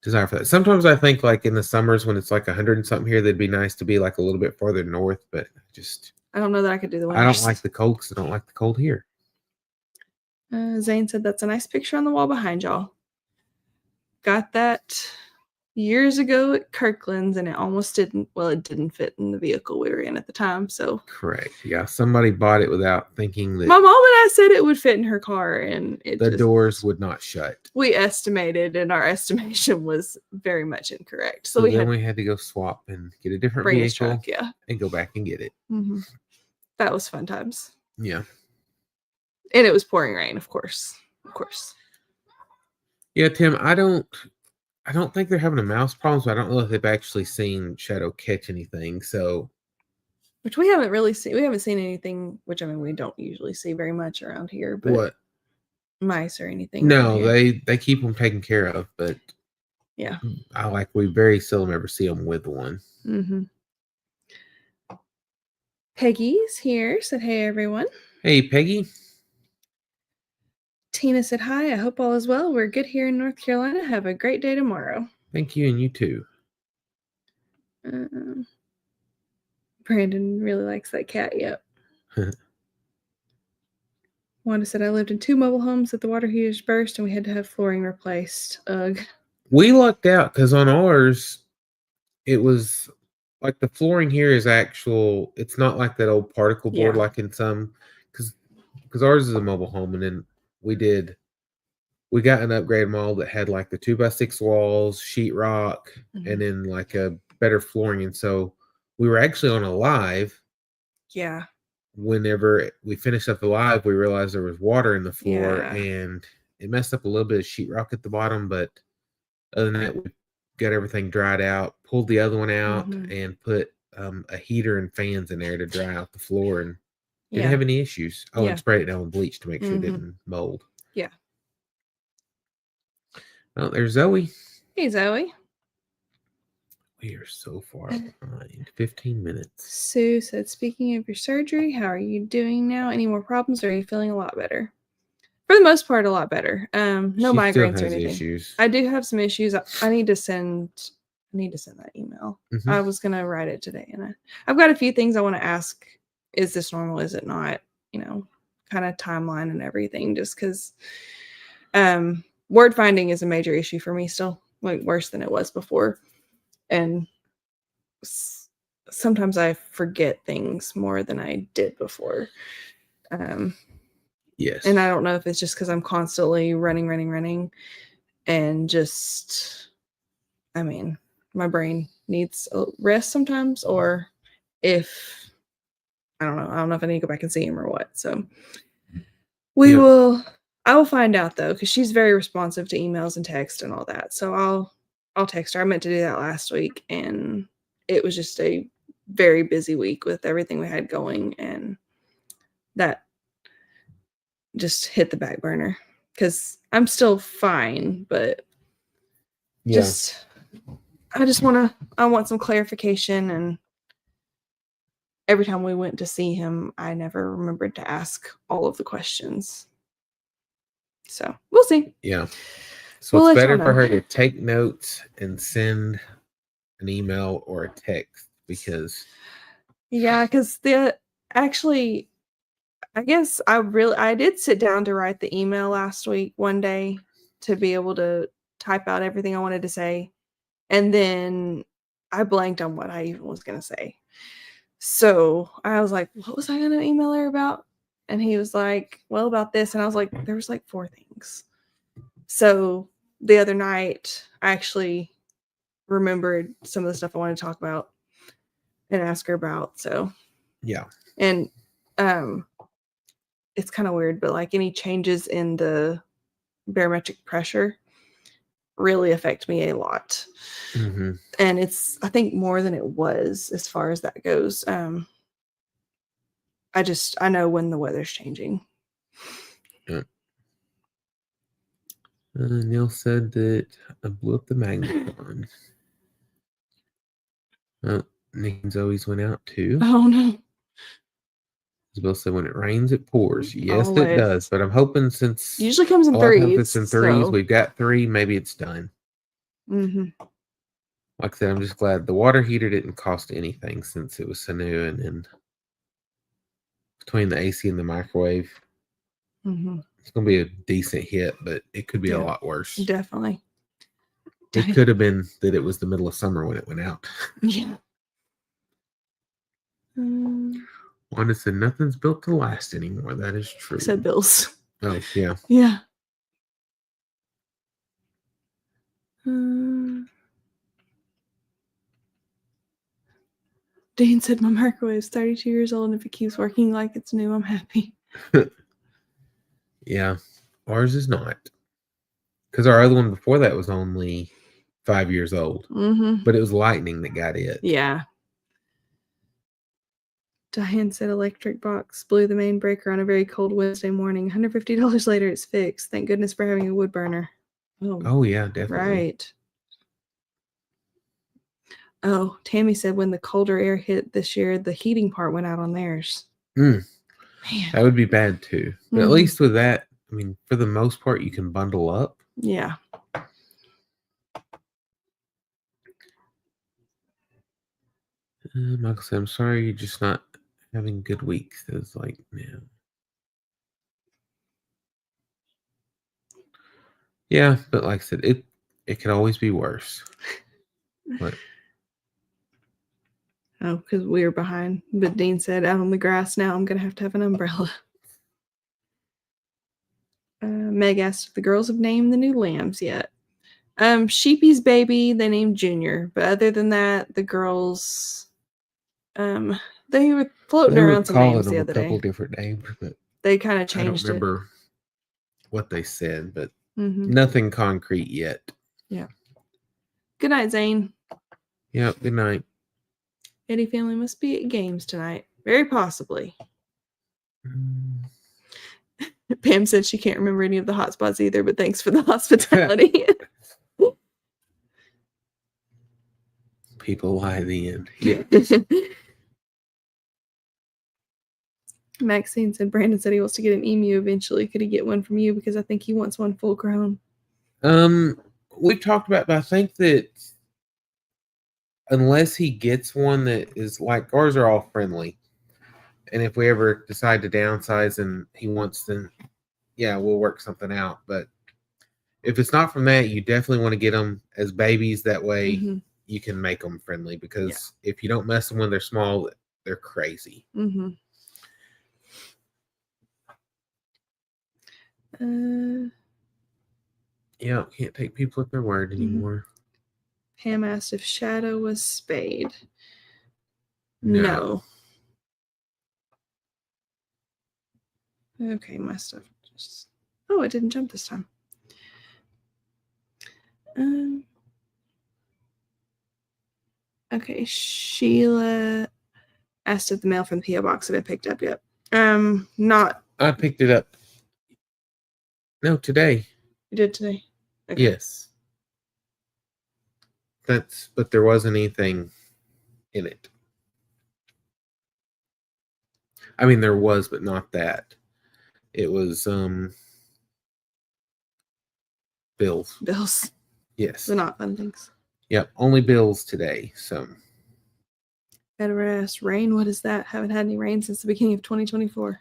desire for that. Sometimes I think like in the summers when it's like 100 and something here, that'd be nice to be like a little bit farther north, but I don't know that I could do the winters. I don't like the cold because I don't like the cold here. Zane said that's a nice picture on the wall behind y'all. Got that years ago at Kirkland's, and it almost didn't. Well, it didn't fit in the vehicle we were in at the time. So correct. Yeah, somebody bought it without thinking that. My mom and I said it would fit in her car, and the doors would not shut. We estimated, and our estimation was very much incorrect. So we had to go swap and get a different vehicle, truck, yeah, and go back and get it. Mm-hmm. That was fun times. Yeah. And it was pouring rain, of course. Yeah, Tim, I don't think they're having a mouse problem, so I don't know if they've actually seen Shadow catch anything. So, which we haven't really seen. We haven't seen anything. Which I mean, we don't usually see very much around here. But what? Mice or anything? No, they keep them taken care of. But yeah, we very seldom ever see them with one. Mm-hmm. Peggy's here. Said, "Hey, everyone." Hey, Peggy. Tina said, "Hi, I hope all is well. We're good here in North Carolina. Have a great day tomorrow." Thank you, and you too. Brandon really likes that cat, yep. Wanda said, "I lived in 2 mobile homes that the water heaters burst, and we had to have flooring replaced." Ugh. We lucked out because on ours, it was like the flooring here is actual. It's not like that old particle board like in some, because ours is a mobile home, and then we got an upgrade mold that had like the 2x6 walls, sheetrock, and then like a better flooring. And so we were actually on a live. Yeah. Whenever we finished up the live, we realized there was water in the floor, and it messed up a little bit of sheetrock at the bottom. But other than that, we got everything dried out, pulled the other one out, and put a heater and fans in there to dry out the floor, and didn't have any issues. Oh, and sprayed it down with bleach to make sure it didn't mold. Yeah. Oh, there's Zoe. Hey, Zoe. We are so far behind. 15 minutes. Sue said, "Speaking of your surgery, how are you doing now? Any more problems, or are you feeling a lot better?" For the most part, a lot better. No she migraines still has or anything. Issues. I do have some issues. I need to send that email. I was gonna write it today, and I've got a few things I want to ask. Is this normal? Is it not? Kind of timeline and everything. Just because word finding is a major issue for me still, like worse than it was before. And sometimes I forget things more than I did before. Yes. And I don't know if it's just because I'm constantly running. And just, I mean, my brain needs a rest sometimes, or if, I don't know if I need to go back and see him or what. So I will find out though, because she's very responsive to emails and text and all that. So I'll text her. I meant to do that last week, and it was just a very busy week with everything we had going, and that just hit the back burner because I'm still fine, but I want some clarification. And every time we went to see him, I never remembered to ask all of the questions. So we'll see. Yeah. So We'll it's let y'all better for know. her to take notes and send an email or a text because Yeah, because actually, I guess I did sit down to write the email last week one day to be able to type out everything I wanted to say. And then I blanked on what I even was going to say. So I was like, what was I going to email her about? And he was like, well, about this. And I was like, there was like 4 things. So the other night, I actually remembered some of the stuff I wanted to talk about and ask her about. So, yeah. and it's kind of weird, but like any changes in the barometric pressure really affect me a lot. Mm-hmm. And it's, I think, more than it was as far as that goes. I know when the weather's changing. Yeah. Neil said that I blew up the magnetron. Nick's always went out too. Oh no. Isabel said when it rains, it pours. Yes, it Always. does. But I'm hoping since Usually comes in a lot of times threes. it's in threes, So. we've got 3, maybe it's done. Mm-hmm. Like I said, I'm just glad the water heater didn't cost anything since it was so new, and then between the AC and the microwave, Mm-hmm. it's gonna be a decent hit, but it could be a Yeah, lot worse. definitely. It could have been that it was the middle of summer when it went out. Yeah. Wanda said nothing's built to last anymore. That is true. Except bills. Oh, yeah. Yeah. Dane said my microwave's 32 years old, and if it keeps working like it's new, I'm happy. Yeah. Ours is not. Because our other one before that was only 5 years old. Mm-hmm. But it was lightning that got it. Yeah. Diane said electric box blew the main breaker on a very cold Wednesday morning. $150 later, it's fixed. Thank goodness for having a wood burner. Oh, yeah, definitely. Right. Oh, Tammy said when the colder air hit this year, the heating part went out on theirs. Man. That would be bad too. But at least with that, I mean, for the most part, you can bundle up. Yeah. Michael said, I'm sorry you're just not having good weeks. It's like, yeah. Yeah, but like I said, it could always be worse. But oh, because we were behind. But Dean said, out on the grass now, I'm going to have an umbrella. Meg asked if the girls have named the new lambs yet. Sheepy's baby, they named Junior. But other than that, the girls, they were floating around some names the other day. A couple different names, but they kind of changed I don't remember what they said, but Mm-hmm. nothing concrete yet. Yeah. Good night, Zane. Yep, good night. Eddie family must be at games tonight. Very possibly. Pam said she can't remember any of the hotspots either, but thanks for the hospitality. People lie at the end. Yeah. Maxine said Brandon said he wants to get an emu eventually. Could he get one from you? Because I think he wants one full grown. We've talked about, but I think that unless he gets one that is like ours are all friendly. And if we ever decide to downsize and he wants them, yeah, we'll work something out. But if it's not from that, you definitely want to get them as babies. That way you can make them friendly, because if you don't mess them when they're small, they're crazy. Mm-hmm. Yeah, can't take people at their word anymore. Pam asked if Shadow was spayed. No. Okay, my stuff just... Oh, it didn't jump this time. Okay, Sheila asked if the mail from the P.O. box had been picked up yet. Not... I picked it up. No, today. You did today? Okay. Yes. But there wasn't anything in it. I mean, there was, but not that. It was, Bills. Bills. Yes. They're not fun things. Yep. Only bills today. So. Rest. Rain. What is that? Haven't had any rain since the beginning of 2024.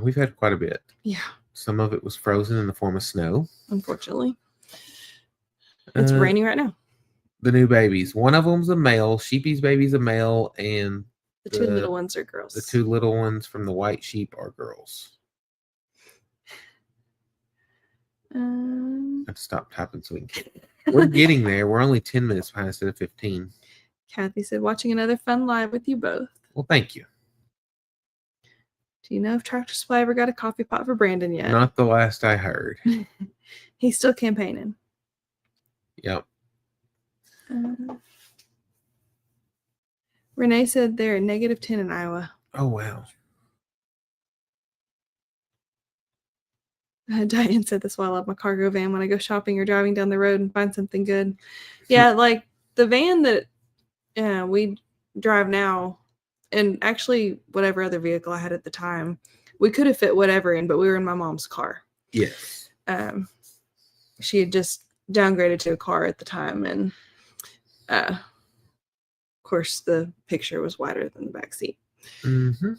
We've had quite a bit. Yeah. Some of it was frozen in the form of snow. Unfortunately. It's raining right now. The new babies. One of them's a male. Sheepy's baby's a male, and The two little ones are girls. The two little ones from the white sheep are girls. I have to stop typing so we can. We're getting there. We're only 10 minutes behind instead of 15. Kathy said, watching another fun live with you both. Well, thank you. Do you know if Tractor Supply ever got a coffee pot for Brandon yet? Not the last I heard. He's still campaigning. Yep. Renee said they're at -10 in Iowa. Oh, wow. Diane said this while I love my cargo van when I go shopping or driving down the road and find something good. Yeah, like the van that we drive now, and actually whatever other vehicle I had at the time, we could have fit whatever in, but we were in my mom's car. Yes. She had just downgraded to a car at the time, and of course the picture was wider than the back seat. Mm-hmm.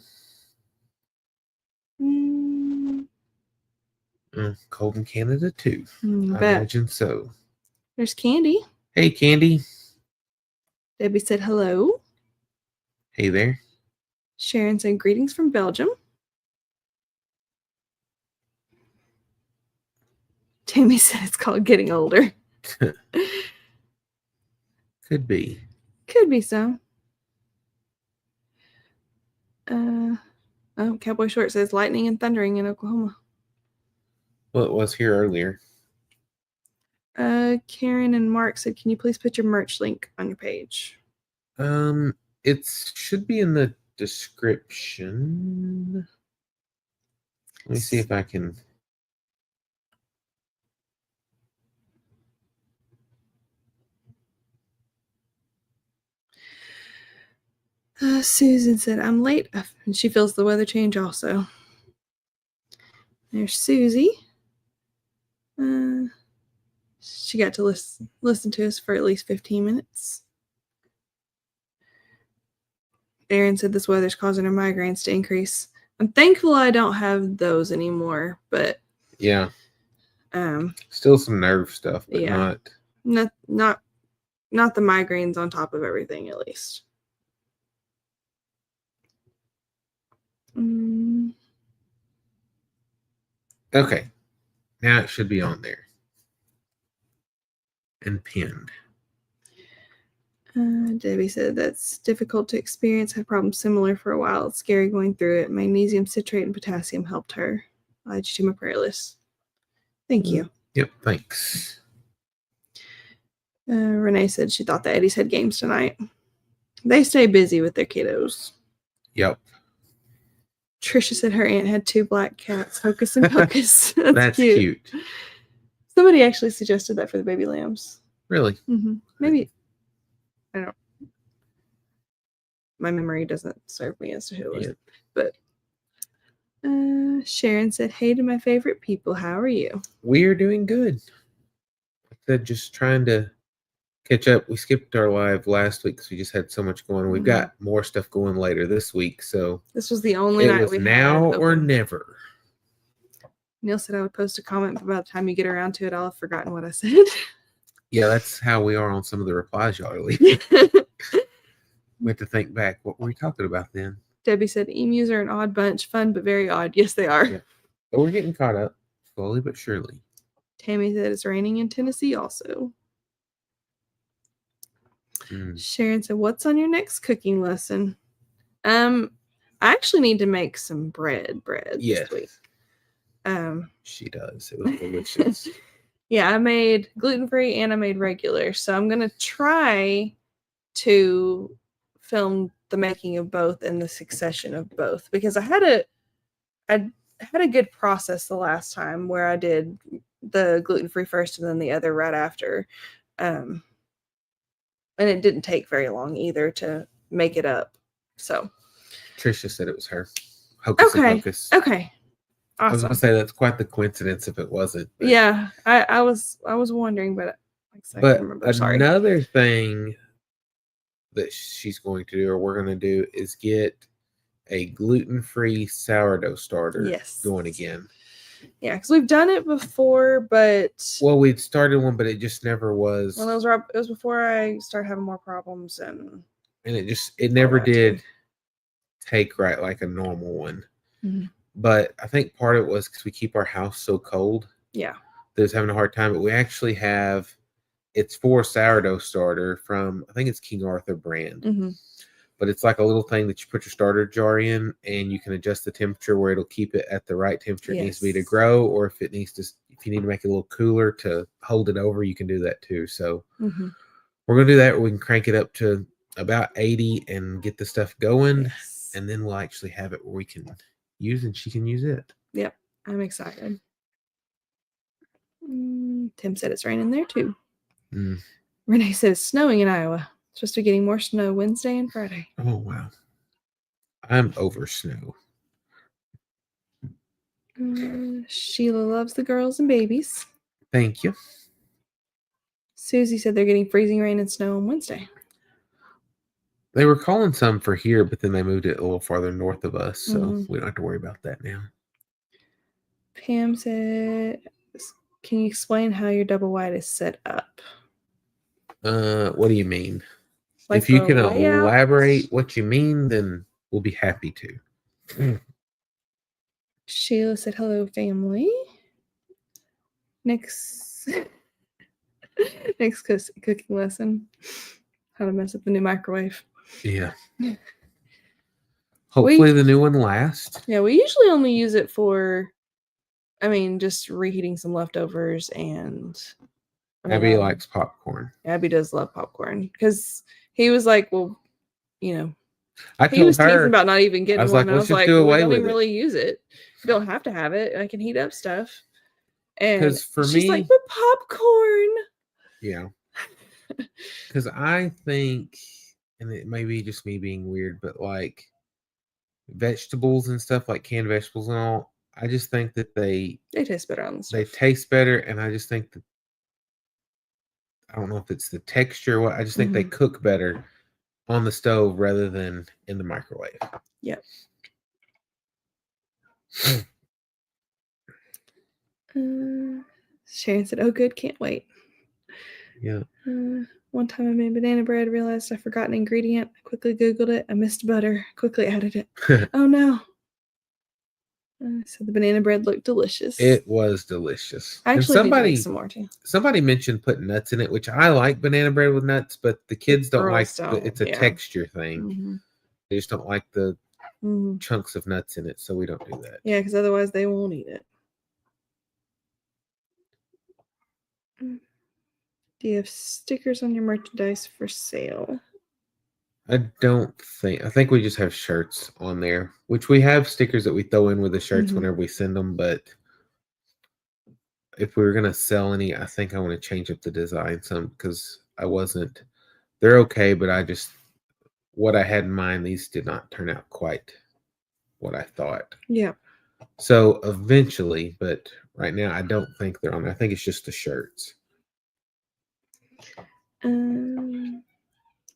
Cold in Canada too. I imagine so. There's Candy. Hey, Candy. Debbie said hello. Hey there. Sharon said greetings from Belgium. Tammy said it's called getting older. Could be. Could be so. Cowboy Short says lightning and thundering in Oklahoma. Well, it was here earlier. Karen and Mark said, can you please put your merch link on your page? It should be in the description. Let me see if I can. Susan said, I'm late, and she feels the weather change also. There's Susie. She got to listen to us for at least 15 minutes. Erin said this weather's causing her migraines to increase. I'm thankful I don't have those anymore, but yeah, still some nerve stuff, but yeah, not the migraines on top of everything, at least. Okay, now it should be on there and pinned. Debbie said that's difficult to experience. Had problems similar for a while. It's scary going through it. Magnesium citrate and potassium helped her. I'll add you to my prayer list. Thank you. Yep, thanks. Renee said she thought the Eddies had games tonight. They stay busy with their kiddos. Yep. Trisha said her aunt had 2 black cats. Hocus and Pocus. That's cute. Somebody actually suggested that for the baby lambs. Really? Mm-hmm. Maybe. I don't. My memory doesn't serve me as to who it was. But Sharon said, hey to my favorite people. How are you? We are doing good. Just trying to catch up. We skipped our live last week because we just had so much going. We've got more stuff going later this week. So this was the only night we had. Now or never. Neil said I would post a comment, but by the time you get around to it, I'll have forgotten what I said. Yeah, that's how we are on some of the replies y'all are leaving. We have to think back. What were we talking about then? Debbie said emus are an odd bunch. Fun, but very odd. Yes, they are. Yeah. But we're getting caught up slowly but surely. Tammy said it's raining in Tennessee also. Sharon said, what's on your next cooking lesson? I actually need to make some bread this week. She does. It was delicious. Yeah, I made gluten-free and I made regular. So I'm going to try to film the making of both and the succession of both, because I had a good process the last time where I did the gluten-free first and then the other right after. And it didn't take very long either to make it up. So Trisha said it was her. Hocus and Pocus. Okay. I was going Awesome. to say that's quite the coincidence if it wasn't. But, Yeah, I was wondering, but like I said, I but couldn't remember. Sorry. another thing that she's going to do, or we're going to do, is get a gluten-free sourdough starter Yes. going again. Yeah, because we've done it before, but Well, we'd started one, but it just never was. well, it was before I started having more problems, and it never that too. did take right like a normal one. Mhm. But I think part of it was because we keep our house so cold. Yeah. That was having a hard time. But we actually have, it's for sourdough starter from, I think it's King Arthur brand. Mm-hmm. But it's like a little thing that you put your starter jar in, and you can adjust the temperature where it'll keep it at the right temperature it needs to be to grow, or if you need to make it a little cooler to hold it over, you can do that too. So we're gonna do that. We can crank it up to about 80 and get the stuff going, and then we'll actually have it where we can use and she can use it. Yep, I'm excited. Tim said it's raining there too. Renee said it's snowing in Iowa. It's supposed to be getting more snow Wednesday and Friday. Oh wow. I'm over snow. Sheila loves the girls and babies. Thank you. Susie said they're getting freezing rain and snow on Wednesday. They were calling some for here, but then they moved it a little farther north of us, so we don't have to worry about that now. Pam said, can you explain how your double wide is set up? What do you mean? Like if you can elaborate what you mean, then we'll be happy to. Sheila said, hello, family. Next cooking lesson. How to mess up the new microwave. Yeah. Hopefully the new one lasts. Yeah, we usually only use it for, just reheating some leftovers, and Abby likes popcorn. Abby does love popcorn because he was like, well, he was teasing about not even getting one. I was like, we don't even really use it. You don't have to have it. I can heat up stuff. And she's like, but popcorn. Yeah. Because I think, and it may be just me being weird, but like vegetables and stuff, like canned vegetables and all, I just think that they taste better on the stove. They taste better, and I just think that, I don't know if it's the texture or what, I just think they cook better on the stove rather than in the microwave. Yep. Sharon said, oh, good, can't wait. Yeah. One time I made banana bread, realized I forgot an ingredient. I quickly Googled it. I missed butter. Quickly added it. Oh, no. So the banana bread looked delicious. It was delicious. I actually need to make some more too. Somebody mentioned putting nuts in it, which I like banana bread with nuts, but the kids don't like it's a texture thing. They just don't like the chunks of nuts in it, so we don't do that. Yeah, because otherwise they won't eat it. Do you have stickers on your merchandise for sale? I think we just have shirts on there, which we have stickers that we throw in with the shirts whenever we send them, but if we were going to sell any, I think I want to change up the design some, because they're okay, but what I had in mind, these did not turn out quite what I thought. Yeah. So eventually, but right now I don't think they're on there. I think it's just the shirts.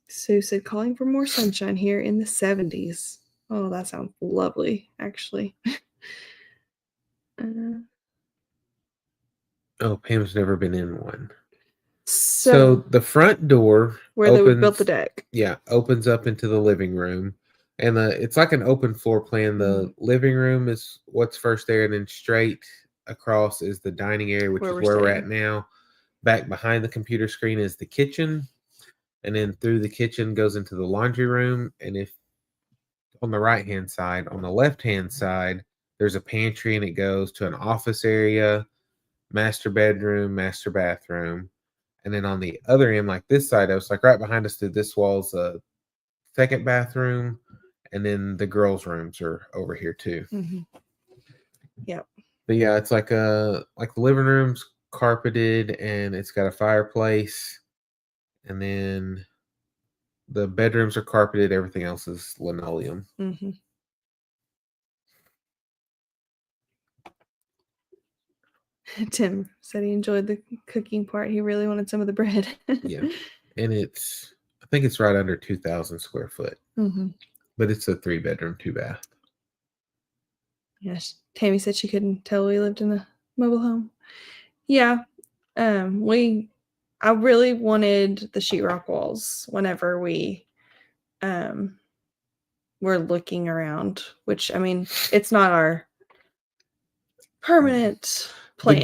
Sue said, calling for more sunshine here in the 70s. Oh, that sounds lovely, actually. Pam's never been in one. So the front door where they built the deck. Yeah, opens up into the living room. And it's like an open floor plan. The living room is what's first there, and then straight across is the dining area, which is where we're at now. Back behind the computer screen is the kitchen. And then through the kitchen goes into the laundry room. And if on the right-hand side, on the left-hand side, there's a pantry, and it goes to an office area, master bedroom, master bathroom. And then on the other end, like this side, I was like right behind us through this wall's a second bathroom. And then the girls' rooms are over here too. Yep. But yeah, it's like the living room's carpeted, and it's got a fireplace. And then the bedrooms are carpeted. Everything else is linoleum. Tim said he enjoyed the cooking part. He really wanted some of the bread. Yeah. And I think it's right under 2,000 square foot, Mm-hmm. but it's a 3-bedroom, 2-bath. Yes. Tammy said she couldn't tell we lived in a mobile home. Yeah. I really wanted the sheetrock walls whenever we were looking around, which, I mean, it's not our permanent plan.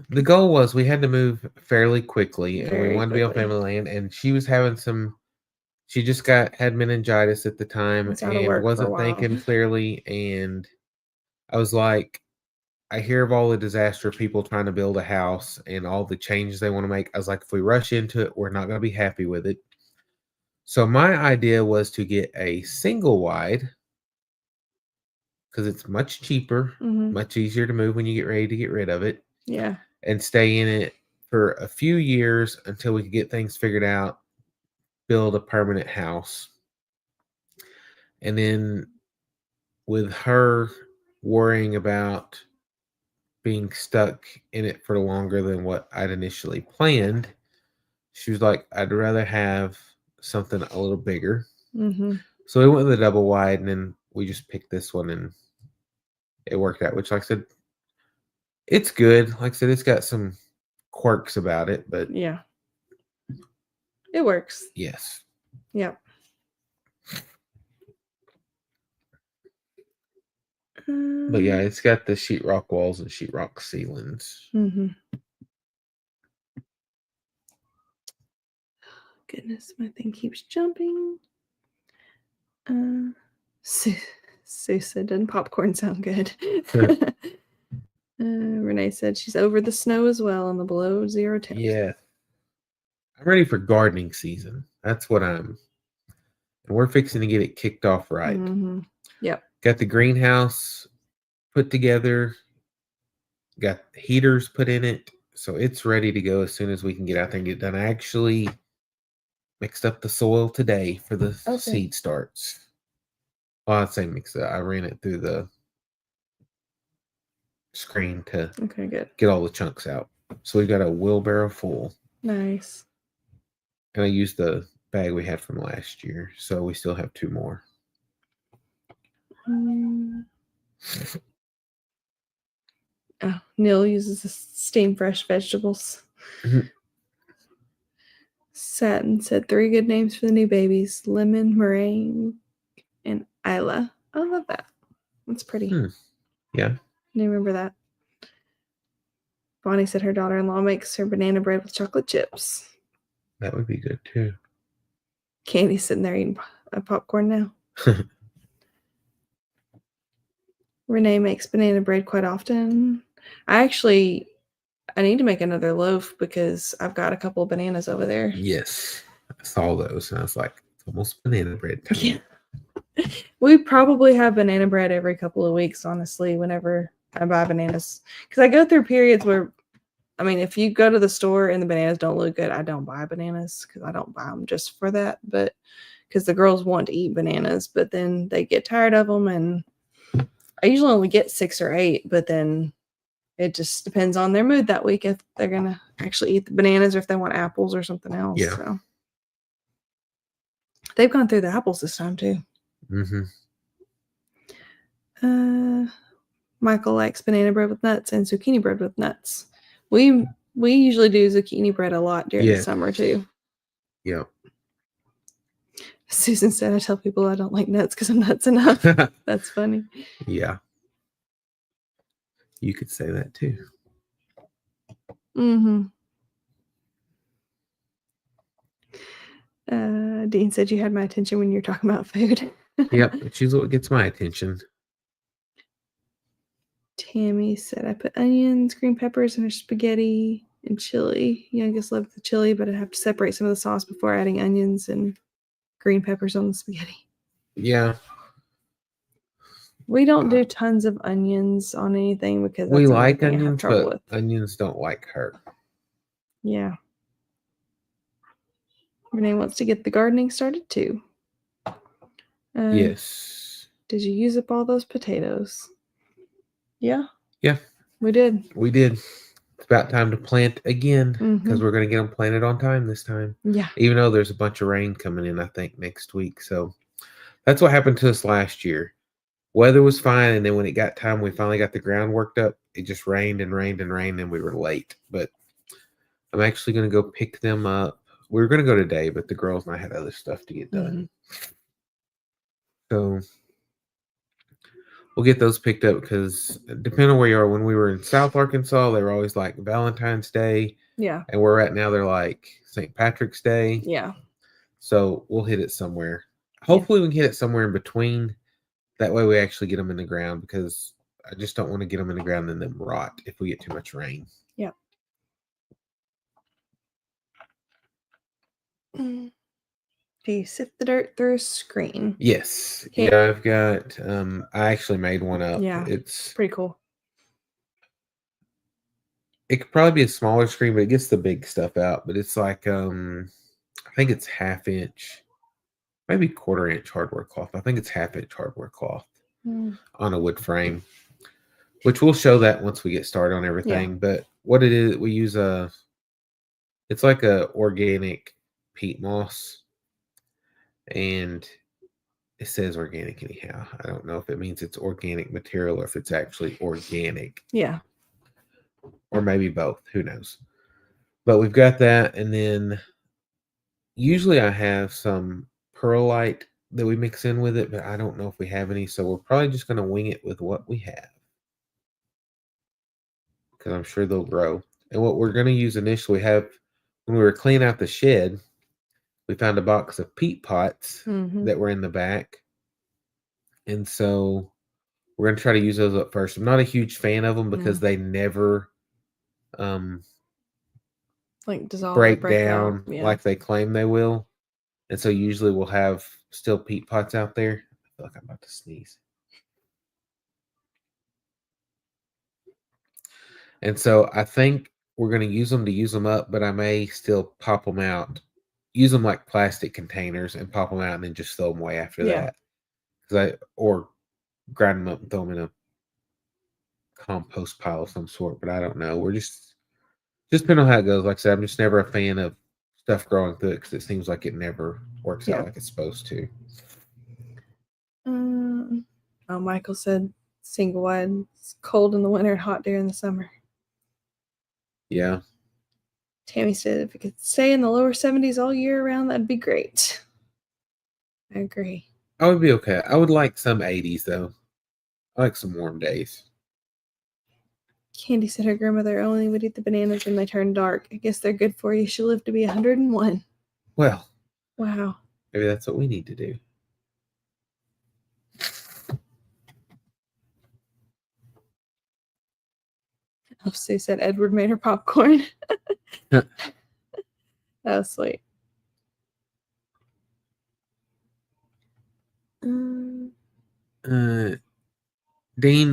The goal was we had to move fairly quickly, and we Very wanted to be on quickly. family land, and she was having she just had meningitis at the time Was out of and work for a wasn't while. thinking clearly, and I was like, I hear of all the disaster of people trying to build a house and all the changes they want to make. I was like, if we rush into it, we're not going to be happy with it. So my idea was to get a single wide because it's much cheaper, Mhm. much easier to move when you get ready to get rid of it, Yeah. and stay in it for a few years until we could get things figured out, build a permanent house. And then with her worrying about being stuck in it for longer than what I'd initially planned, she was like, I'd rather have something a little bigger. Mm-hmm. So we went with a double wide, and then we just picked this one, and it worked out, which, like I said, it's good. Like I said, it's got some quirks about it, but Yeah. It works. yes. Yep. But yeah, it's got the sheetrock walls and sheetrock ceilings. Mm-hmm. Goodness, my thing keeps jumping. Sue said, doesn't popcorn sound good? Renee said she's over the snow as well in the below zero temps. Yeah. I'm ready for gardening season. That's what and we're fixing to get it kicked off right. Mm-hmm. Yep. Got the greenhouse put together, got heaters put in it, so it's ready to go as soon as we can get out there and get it done. I actually mixed up the soil today for the seed starts. Well, I'd say mix it. I ran it through the screen to good. get all the chunks out. So we've got a wheelbarrow full. Nice. And I used the bag we had from last year, so we still have 2 more. Oh, Neil uses the steam fresh vegetables. Mhm. Satin said 3 good names for the new babies: Lemon, Meringue, and Isla. I love that. That's pretty. Yeah. I remember that. Bonnie said her daughter-in-law makes her banana bread with chocolate chips. That would be good too. Candy's sitting there eating popcorn now. Renee makes banana bread quite often. I need to make another loaf because I've got a couple of bananas over there. Yes. I saw those and I was like, it's almost banana bread time. Yeah. We probably have banana bread every couple of weeks, honestly, whenever I buy bananas. Because I go through periods where, I mean, if you go to the store and the bananas don't look good, I don't buy bananas because I don't buy them just for that. But because the girls want to eat bananas, but then they get tired of them. And I usually only get 6 or 8, but then it just depends on their mood that week if they're going to actually eat the bananas or if they want apples or something else. Yeah. So they've gone through the apples this time too. Mm-hmm. Michael likes banana bread with nuts and zucchini bread with nuts. We usually do zucchini bread a lot during the summer too. Yep. Susan said, I tell people I don't like nuts because I'm nuts enough. That's funny. Yeah. You could say that too. Mm-hmm. Dean said you had my attention when you're talking about food. Yep. She's what gets my attention. Tammy said, I put onions, green peppers in her spaghetti and chili. Youngest loved the chili, but I'd have to separate some of the sauce before adding onions and green peppers on the spaghetti. Yeah. We don't do tons of onions on anything because we like onions, but onions don't like her. Yeah. Renee wants to get the gardening started too. Yes. Did you use up all those potatoes? Yeah. Yeah. We did. We did. It's about time to plant again because Mhm. we're going to get them planted on time this time. Yeah. Even though there's a bunch of rain coming in, I think, next week. So that's what happened to us last year. Weather was fine, and then when it got time, we finally got the ground worked up. It just rained and rained and rained, and we were late. But I'm actually going to go pick them up. We were going to go today, but the girls and I had other stuff to get done. So we'll get those picked up because depending on where you are, when we were in South Arkansas, they were always like Valentine's Day. Yeah. And where we're at now, they're like St. Patrick's Day. Yeah. So we'll hit it somewhere. Hopefully, we can hit it somewhere in between. That way, we actually get them in the ground because I just don't want to get them in the ground and then rot if we get too much rain. Yeah. Do you sift the dirt through a screen? Yes. Okay. Yeah, I've got. I actually made one up. Yeah. It's Pretty cool. It could probably be a smaller screen, but it gets the big stuff out. But it's like I think it's 1/2 inch, maybe 1/4 inch hardware cloth. I think it's 1/2 inch hardware cloth on a wood frame, which we'll show that once we get started on everything. Yeah. But what it is, we use it's like a organic peat moss, and it says organic anyhow. I don't know if it means it's organic material or if it's actually organic. Yeah. Or maybe both. Who knows? But we've got that, and then usually I have some perlite that we mix in with it, but I don't know if we have any, so we're probably just going to wing it with what we have because I'm sure they'll grow. And what we're going to use initially, when we were cleaning out the shed, we found a box of peat pots that were in the back, and so we're going to try to use those up first. I'm not a huge fan of them because they never like dissolve break out. down Yeah. like they claim they will. And so usually we'll have still peat pots out there. I feel like I'm about to sneeze. And so I think we're going to use them up, but I may still pop them out, use them like plastic containers and pop them out and then just throw them away after that. Or grind them up and throw them in a compost pile of some sort, but I don't know. We're just depending on how it goes. Like I said, I'm just never a fan of stuff growing through it because it seems like it never works out like it's supposed to. Michael said single wide. It's cold in the winter and hot during the summer. Yeah. Tammy said if it could stay in the lower 70s all year round, that'd be great. I agree. I would be okay. I would like some 80s though. I like some warm days. Candy said her grandmother only would eat the bananas when they turned dark. I guess they're good for you. She'll live to be 101. Well. Wow. Maybe that's what we need to do. Oh, Sue said Edward made her popcorn. That was sweet. Dean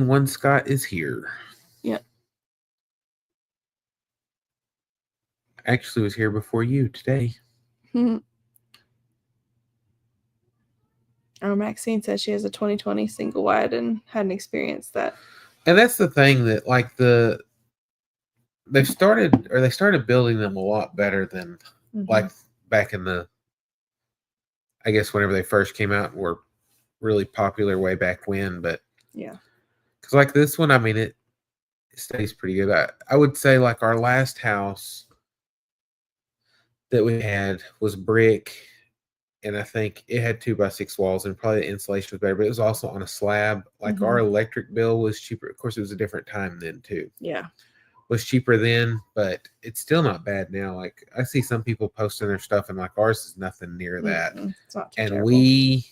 One Scott is here. Yep. Actually was here before you today. Maxine says she has a 2020 single wide and hadn't experienced that. And that's the thing that like they started building them a lot better than like back in the, I guess whenever they first came out and were really popular way back when. But yeah, because like this one, I mean it stays pretty good. I would say like our last house that we had was brick, and I think it had 2x6 walls, and probably the insulation was better, but it was also on a slab. Like our electric bill was cheaper. Of course, it was a different time then too. Yeah. Was cheaper then, but it's still not bad now. Like I see some people posting their stuff, and like ours is nothing near that. It's not too and terrible. We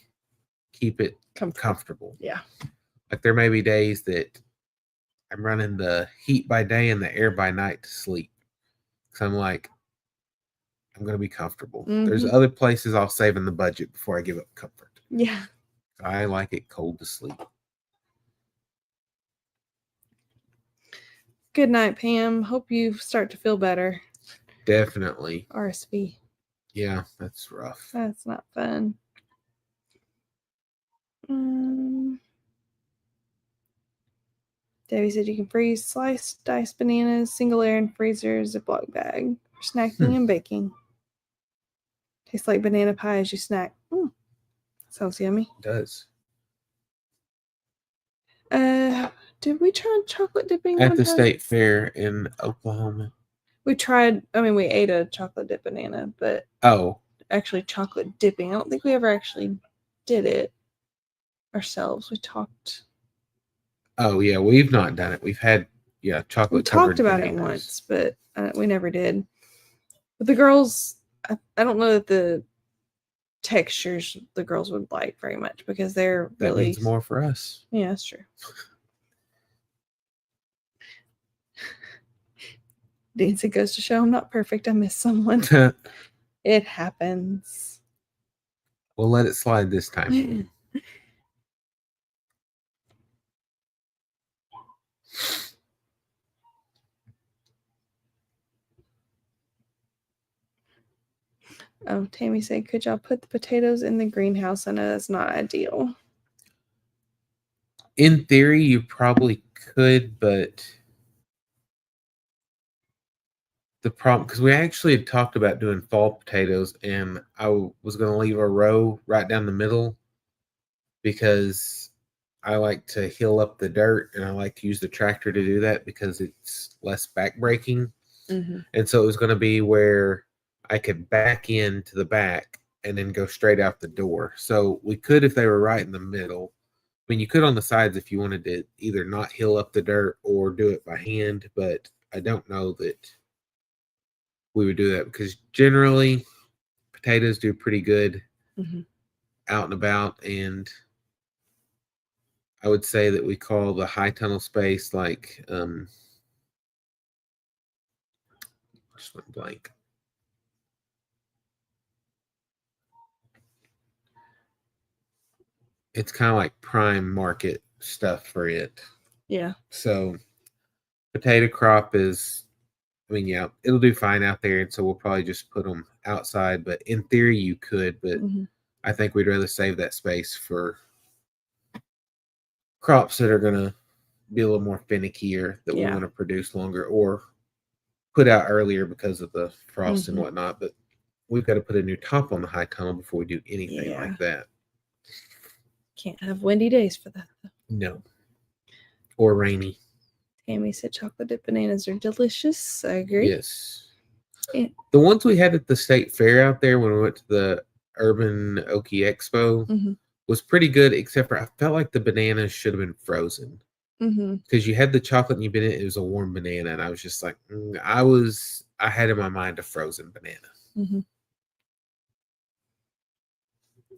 keep it comfortable. Yeah. Like there may be days that I'm running the heat by day and the air by night to sleep. So I'm like, I'm going to be comfortable. There's other places I'll save in the budget before I give up comfort. Yeah. I like it cold to sleep. Good night, Pam. Hope you start to feel better. Definitely. RSV. Yeah, that's rough. That's not fun. Debbie said you can freeze sliced, diced bananas, single air in freezer, Ziploc bag for snacking and baking. Tastes like banana pie as you snack. Sounds yummy. It does. Did we try chocolate dipping At one the time? state fair in Oklahoma. We tried. I mean, we ate a chocolate dip banana, but actually chocolate dipping. I don't think we ever actually did it ourselves. We talked. Oh yeah, we've not done it. We've had chocolate. We talked about bananas. it once, but we never did. But the girls, I don't know that the textures the girls would like very much because they're That really means more for us. Yeah, that's true. Dean said, goes to show I'm not perfect. I miss someone. It happens. We'll let it slide this time. Oh, Tammy said, could y'all put the potatoes in the greenhouse? I know that's not ideal. In theory, you probably could, but the problem, because we actually had talked about doing fall potatoes, and I was going to leave a row right down the middle because I like to hill up the dirt, and I like to use the tractor to do that because it's less backbreaking. Mm-hmm. And so it was going to be where I could back into the back and then go straight out the door. So we could, if they were right in the middle. I mean, you could on the sides if you wanted to either not hill up the dirt or do it by hand, but I don't know that we would do that because generally potatoes do pretty good out and about. And I would say that we call the high tunnel space like, just went blank. It's kind of like prime market stuff for it. Yeah. So potato crop is, I mean, yeah, it'll do fine out there. And so we'll probably just put them outside. But in theory, you could. But I think we'd rather save that space for crops that are going to be a little more finicky or that we want to produce longer or put out earlier because of the frost and whatnot. But we've got to put a new top on the high tunnel before we do anything like that. Can't have windy days for that, though. No. Or rainy. Tammy said chocolate dip bananas are delicious. I agree. Yes. Yeah. The ones we had at the state fair out there when we went to the Urban Okie Expo was pretty good, except for I felt like the bananas should have been frozen. Because you had the chocolate and you bit it was a warm banana, and I was just like, I had in my mind a frozen banana.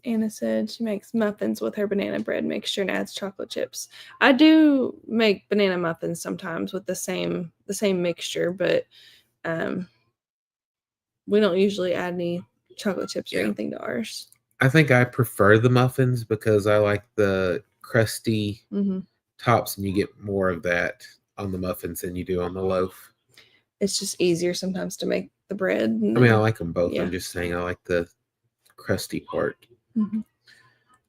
Anna said she makes muffins with her banana bread mixture and adds chocolate chips. I do make banana muffins sometimes with the same mixture, but we don't usually add any chocolate chips or anything to ours. I think I prefer the muffins because I like the crusty tops, and you get more of that on the muffins than you do on the loaf. It's just easier sometimes to make the bread. I mean, I like them both. I'm just saying I like the crusty part.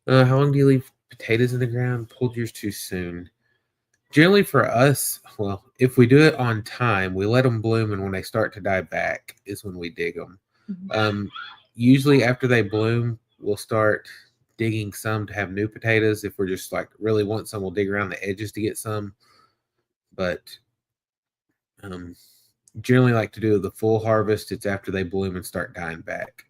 How long do you leave potatoes in the ground? Pulled yours too soon. Generally for us, well, if we do it on time, we let them bloom, and when they start to die back is when we dig them. Usually after they bloom, we'll start digging some to have new potatoes. If we're just like really want some, we'll dig around the edges to get some. But generally like to do the full harvest. It's after they bloom and start dying back.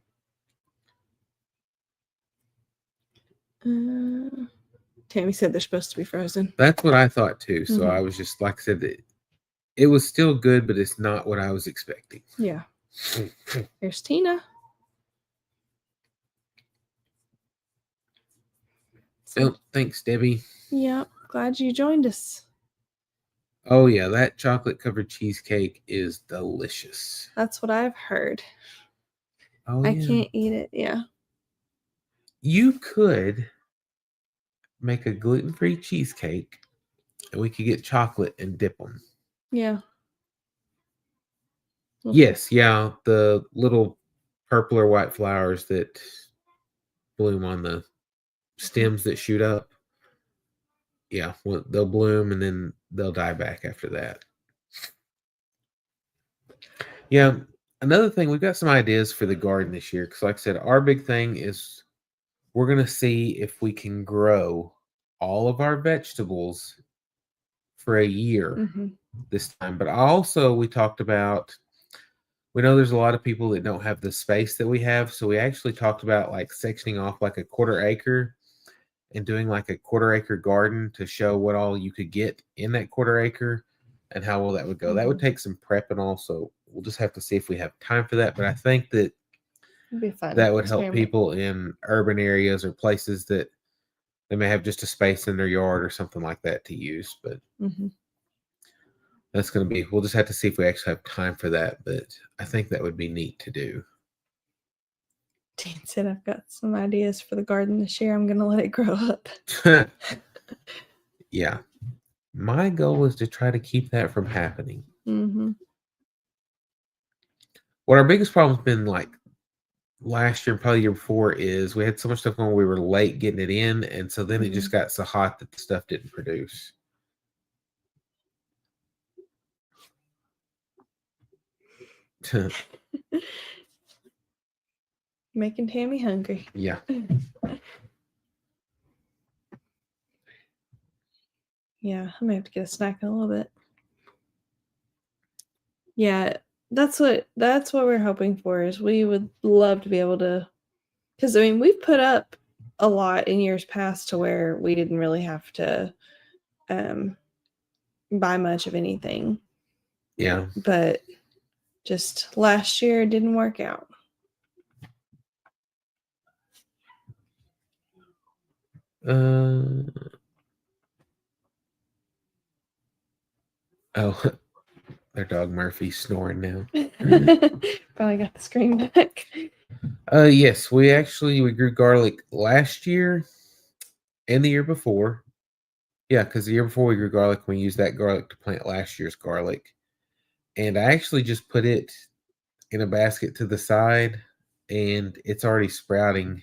Tammy said they're supposed to be frozen. That's what I thought too. So I was just, like I said, that it was still good, but it's not what I was expecting. Yeah. There's Tina. Well, thanks, Debbie. Yeah, glad you joined us. Oh, yeah, that chocolate-covered cheesecake is delicious. That's what I've heard. Oh, I can't eat it, You could make a gluten-free cheesecake, and we could get chocolate and dip them. Yeah. Yes, the little purple or white flowers that bloom on the stems that shoot up. yeah, well, they'll bloom and then they'll die back after that. Yeah, another thing, we've got some ideas for the garden this year because, like I said, our big thing is we're gonna see if we can grow all of our vegetables for a year Mm-hmm. this time. But also, we talked about, we know there's a lot of people that don't have the space that we have, so we actually talked about like sectioning off like a quarter acre and doing like a quarter acre garden to show what all you could get in that quarter acre and how well that would go. That would take some prep and also we'll just have to see if we have time for that. But I think that It'd be fun. that would help experiment. people in urban areas or places that they may have just a space in their yard or something like that to use. But Mm-hmm. that's going to be, we'll just have to see if we actually have time for that. But I think that would be neat to do. Dean said, I've got some ideas for the garden this year. I'm going to let it grow up. Yeah. My goal is to try to keep that from happening. Mm-hmm. What our biggest problem has been like last year and probably the year before is we had so much stuff going, we were late getting it in. And so then it just got so hot that the stuff didn't produce. Making Tammy hungry. Yeah. Yeah, I may have to get a snack in a little bit. Yeah, that's what we're hoping for, is we would love to be able to, because I mean we've put up a lot in years past to where we didn't really have to buy much of anything. Yeah. But just last year it didn't work out. Oh, their dog Murphy's snoring now. Finally got the screen back. Yes, we grew garlic last year and the year before. Yeah, because the year before we grew garlic, we used that garlic to plant last year's garlic. And I actually just put it in a basket to the side, and it's already sprouting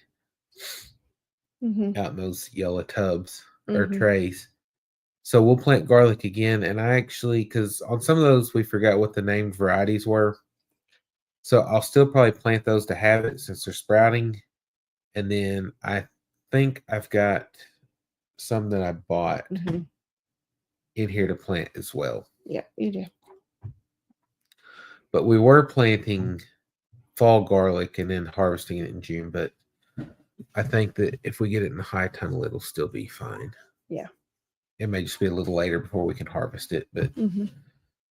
out in those yellow tubs or trays. So we'll plant garlic again. And I actually, because on some of those, we forgot what the named varieties were. So I'll still probably plant those to have it since they're sprouting. And then I think I've got some that I bought in here to plant as well. Yeah, you do. But we were planting fall garlic and then harvesting it in June. But I think that if we get it in the high tunnel, it'll still be fine. Yeah. It may just be a little later before we can harvest it. But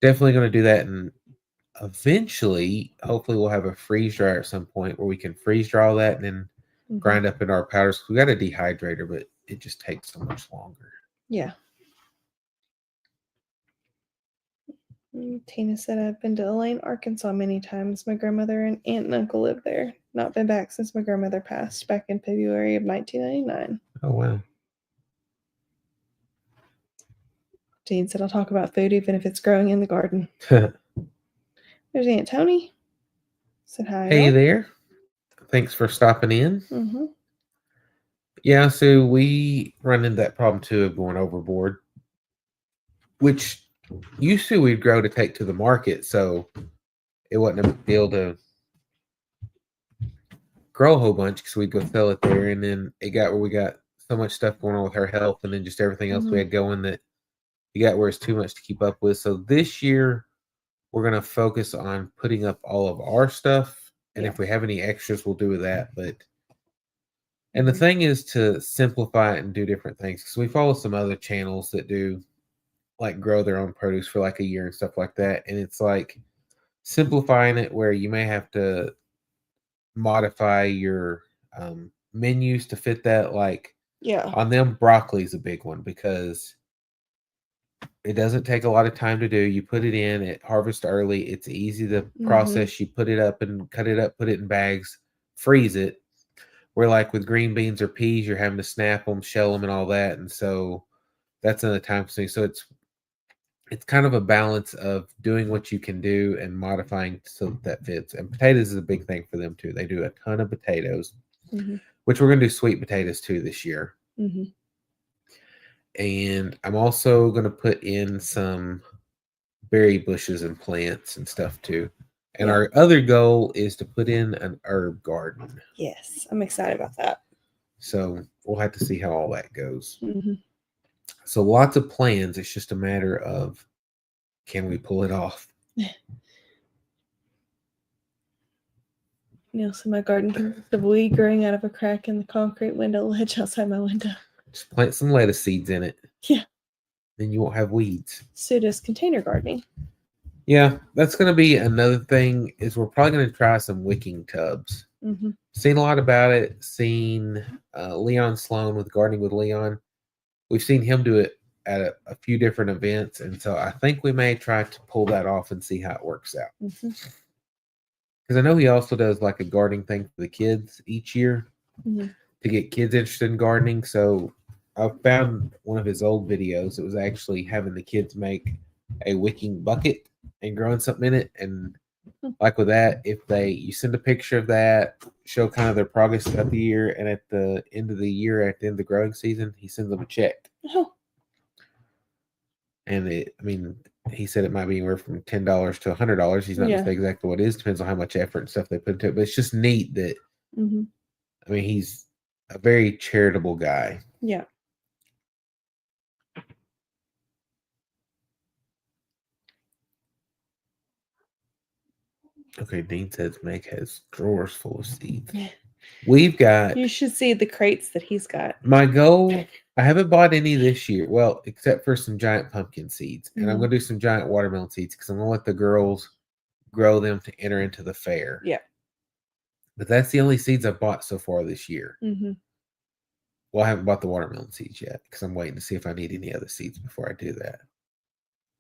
definitely going to do that. And eventually, hopefully, we'll have a freeze dryer at some point where we can freeze dry all that and then grind up into our powders. We got a dehydrator, but it just takes so much longer. Yeah. Tina said, I've been to Elaine, Arkansas many times. My grandmother and aunt and uncle live there. Not been back since my grandmother passed back in February of 1999. Oh, wow. Dean said, I'll talk about food even if it's growing in the garden. There's Aunt Tony. Said hi. Hey there. Thanks for stopping in. Yeah, so we run into that problem too of going overboard, which used to we'd grow to take to the market, so it wasn't a big deal to grow a whole bunch because we'd go sell it there. And then it got where we got so much stuff going on with her health and then just everything else we had going that it got where it's too much to keep up with. So this year we're going to focus on putting up all of our stuff. And if we have any extras, we'll do that. And the thing is to simplify it and do different things, because we follow some other channels that do like grow their own produce for like a year and stuff like that. And it's like simplifying it where you may have to modify your menus to fit that. Like on them, broccoli is a big one because it doesn't take a lot of time to do. You put it in, it harvests early. It's easy to process. You put it up and cut it up, put it in bags, freeze it. Where like with green beans or peas, you're having to snap them, shell them, and all that. And so that's another time thing. So it's kind of a balance of doing what you can do and modifying so that fits. And potatoes is a big thing for them too. They do a ton of potatoes, which we're going to do sweet potatoes too this year. And I'm also going to put in some berry bushes and plants and stuff too. And Yeah. our other goal is to put in an herb garden. Yes, I'm excited about that. So we'll have to see how all that goes. Mm-hmm. So lots of plans. It's just a matter of, can we pull it off? So my garden consists of weed growing out of a crack in the concrete window ledge outside my window. Just plant some lettuce seeds in it. Yeah. Then you won't have weeds. So does container gardening. Yeah, that's going to be another thing. Is we're probably going to try some wicking tubs. Mm-hmm. Seen a lot about it. Seen Leon Sloan with Gardening with Leon. We've seen him do it at a few different events, and so I think we may try to pull that off and see how it works out. Because I know he also does like a gardening thing for the kids each year to get kids interested in gardening. So I found one of his old videos. It was actually having the kids make a wicking bucket and growing something in it. And like with that, if you send a picture of that, show kind of their progress throughout the year, and at the end of the year, at the end of the growing season, he sends them a check. Oh. And he said it might be anywhere from $10 to $100. He's not going to say exactly what it is. Depends on how much effort and stuff they put into it. But it's just neat that, he's a very charitable guy. Yeah. Okay, Dean says Meg has drawers full of seeds. We've got... You should see the crates that he's got. My goal... I haven't bought any this year. Well, except for some giant pumpkin seeds. And I'm going to do some giant watermelon seeds because I'm going to let the girls grow them to enter into the fair. Yeah. But that's the only seeds I've bought so far this year. Well, I haven't bought the watermelon seeds yet because I'm waiting to see if I need any other seeds before I do that.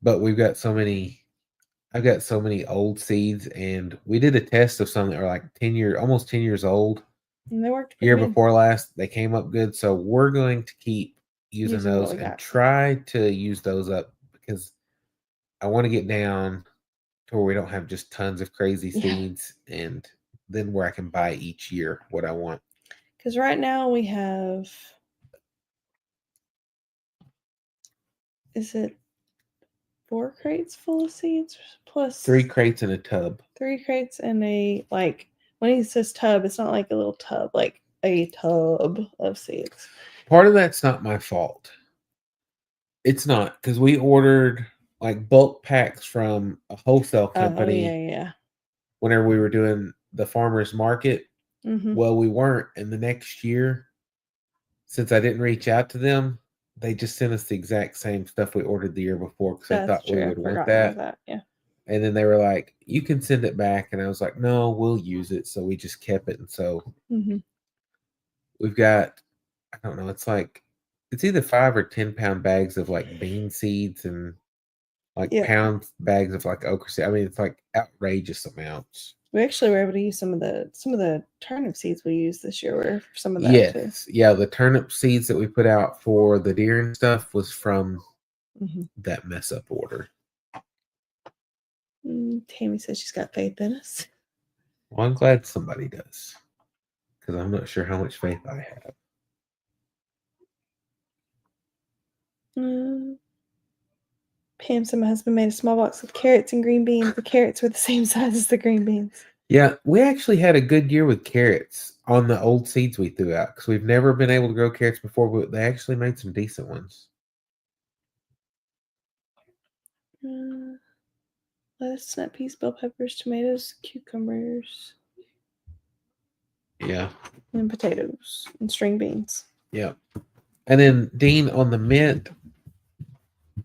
But we've got so many... I've got so many old seeds, and we did a test of some that are like almost 10 years old. And they worked year before last. They came up good, so we're going to keep using those and try to use those up because I want to get down to where we don't have just tons of crazy seeds, and then where I can buy each year what I want. Because right now we have, is it 4 crates full of seeds plus 3 crates in a tub. 3 crates and a, like, when he says tub, it's not like a little tub, like a tub of seeds. Part of that's not my fault. It's not, because we ordered like bulk packs from a wholesale company. Whenever we were doing the farmers market. Well, we weren't. And the next year, since I didn't reach out to them, they just sent us the exact same stuff we ordered the year before because I thought we would want that. And then they were like, you can send it back. And I was like, no, we'll use it. So we just kept it. And so we've got, I don't know, it's either 5 or 10 pound bags of like bean seeds and like pound bags of like okra seeds. It's like outrageous amounts. We actually were able to use some of the turnip seeds we used this year were some of that too. Yeah, the turnip seeds that we put out for the deer and stuff was from that mess up order. Tammy says she's got faith in us. Well, I'm glad somebody does, because I'm not sure how much faith I have. Pam said my husband made a small box with carrots and green beans. The carrots were the same size as the green beans. Yeah, we actually had a good year with carrots on the old seeds we threw out because we've never been able to grow carrots before, but they actually made some decent ones. Lettuce, snap peas, bell peppers, tomatoes, cucumbers. Yeah. And potatoes and string beans. Yeah. And then Dean, on the mint,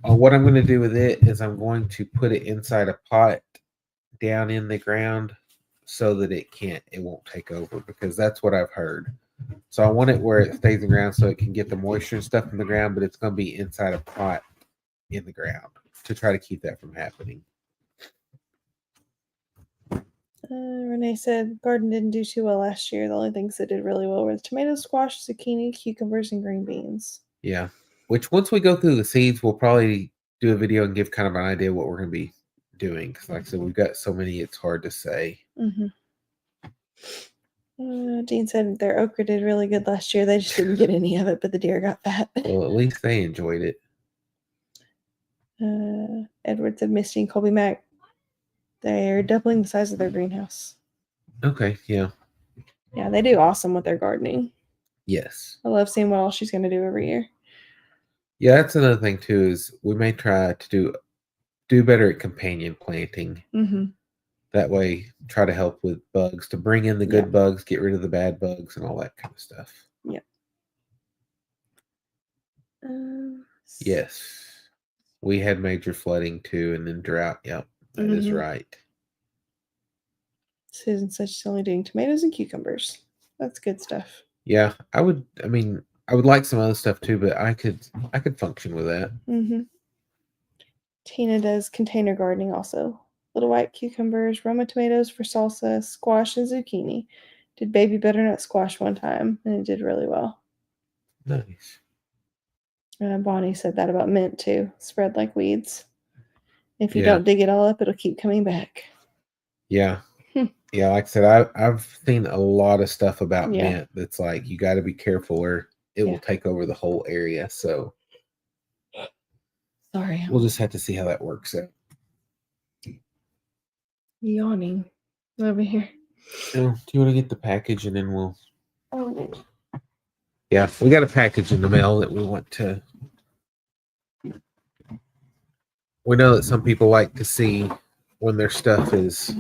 what I'm going to do with it is I'm going to put it inside a pot down in the ground so that it won't take over, because that's what I've heard. So I want it where it stays in the ground so it can get the moisture and stuff in the ground, but it's going to be inside a pot in the ground to try to keep that from happening. Renee said garden didn't do too well last year. The only things that did really well were the tomatoes, squash, zucchini, cucumbers, and green beans. Yeah. Which once we go through the seeds, we'll probably do a video and give kind of an idea what we're going to be doing. Because like I said, we've got so many, it's hard to say. Dean said their okra did really good last year. They just didn't get any of it, but the deer got fat. Well, at least they enjoyed it. Edward said Misty and Colby Mac, they're doubling the size of their greenhouse. Okay, yeah. Yeah, they do awesome with their gardening. Yes. I love seeing what all she's going to do every year. Yeah, that's another thing too, is we may try to do better at companion planting. Mm-hmm. That way, try to help with bugs, to bring in the good bugs, get rid of the bad bugs, and all that kind of stuff. Yeah. Yes. We had major flooding too, and then drought. Yep, that is right. Susan said she's only doing tomatoes and cucumbers. That's good stuff. Yeah, I would like some other stuff too, but I could function with that. Mm-hmm. Tina does container gardening also. Little white cucumbers, Roma tomatoes for salsa, squash, and zucchini. Did baby butternut squash one time, and it did really well. Nice. Bonnie said that about mint too. Spread like weeds. If you Yeah. don't dig it all up, it'll keep coming back. Yeah. Yeah, like I said, I've seen a lot of stuff about Yeah. mint that's like you got to be careful or it will take over the whole area. So Sorry. we'll just have to see how that works out. Yawning over here. So, do you want to get the package and then we'll... Oh, Yeah, we got a package in the mail that we want to... We know that some people like to see when their stuff is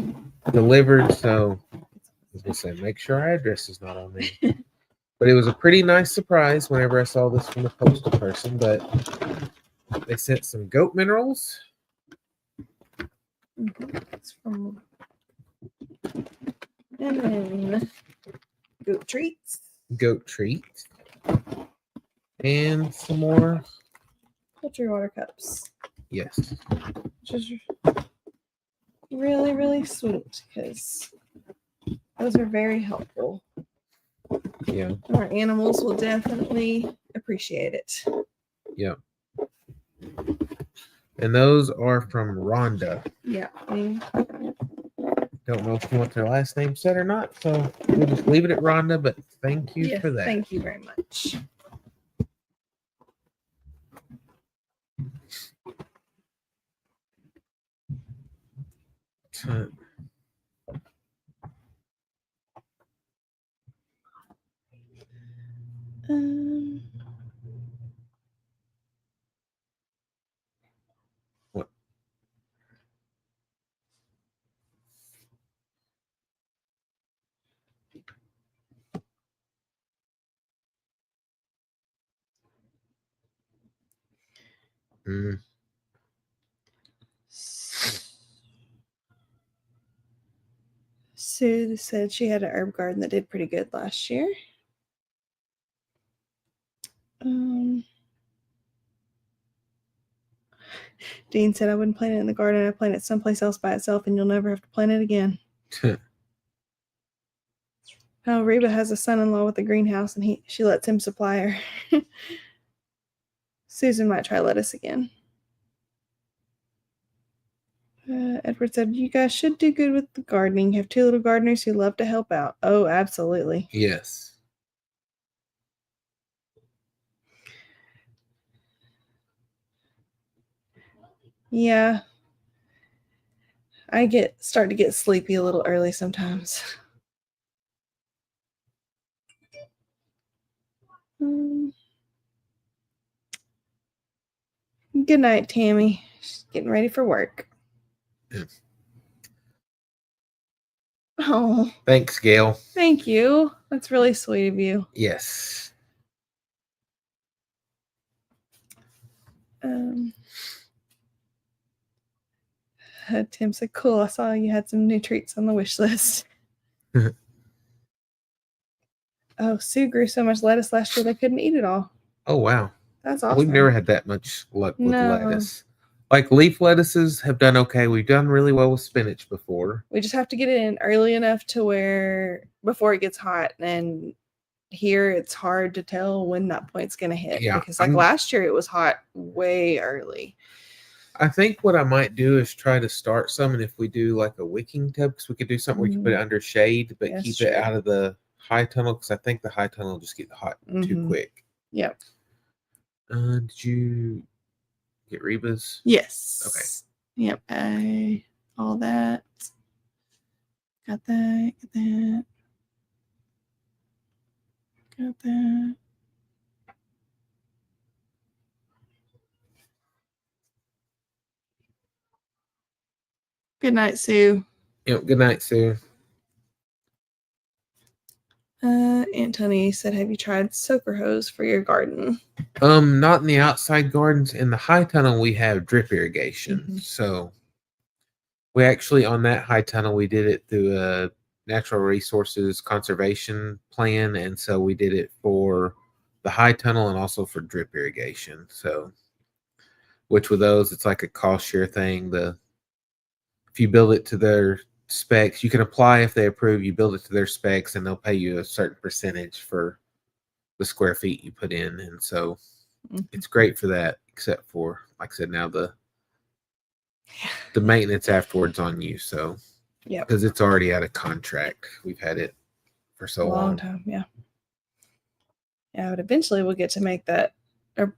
delivered, so as I said, make sure our address is not on there. But it was a pretty nice surprise whenever I saw this from the postal person, but they sent some goat minerals. It's from... And then goat treats. Goat treats. And some more. Poultry water cups. Yes. Which is really, really sweet because those are very helpful. Yeah. Our animals will definitely appreciate it. Yeah. And those are from Rhonda. Yeah. Don't know if you want their last name said or not, so we'll just leave it at Rhonda, but thank you for that. Thank you very much. What? Sue said she had an herb garden that did pretty good last year. Dean said I wouldn't plant it in the garden. I plant it someplace else by itself, and you'll never have to plant it again. Oh, Reba has a son-in-law with a greenhouse, and she lets him supply her. Susan might try lettuce again. Edward said, you guys should do good with the gardening. You have two little gardeners who love to help out. Oh, absolutely. Yes. Yeah. I start to get sleepy a little early sometimes. Good night, Tammy. She's getting ready for work. Yeah. Oh. Thanks, Gail. Thank you. That's really sweet of you. Yes. Tim said, cool, I saw you had some new treats on the wish list. Oh, Sue grew so much lettuce last year they couldn't eat it all. Oh, wow. That's awesome. We've never had that much luck with lettuce. Like leaf lettuces have done okay. We've done really well with spinach before. We just have to get it in early enough to where before it gets hot. And here it's hard to tell when that point's going to hit. Yeah, because last year it was hot way early. I think what I might do is try to start some, and if we do like a wicking tub, because we could do something where you can put it under shade, but keep it out of the high tunnel because I think the high tunnel will just get hot too Mhm. quick. Yep. Did you get Reba's? Yes. Yep. All that. Got that. Got that. Got that. Good night, Sue. Yep. Good night, Sue. Aunt Tony said, "Have you tried soaker hose for your garden?" Not in the outside gardens. In the high tunnel, we have drip irrigation. Mhm. So we actually on that high tunnel we did it through a natural resources conservation plan, and so we did it for the high tunnel and also for drip irrigation. So, which with those, it's like a cost share thing. If you build it to their specs, you can apply if they approve. You build it to their specs, and they'll pay you a certain percentage for the square feet you put in, and so it's great for that. Except for, like I said, now the maintenance afterwards on you. So, Yeah. because it's already out of contract, we've had it for so long. Time. Yeah. Yeah, but eventually we'll get to make that or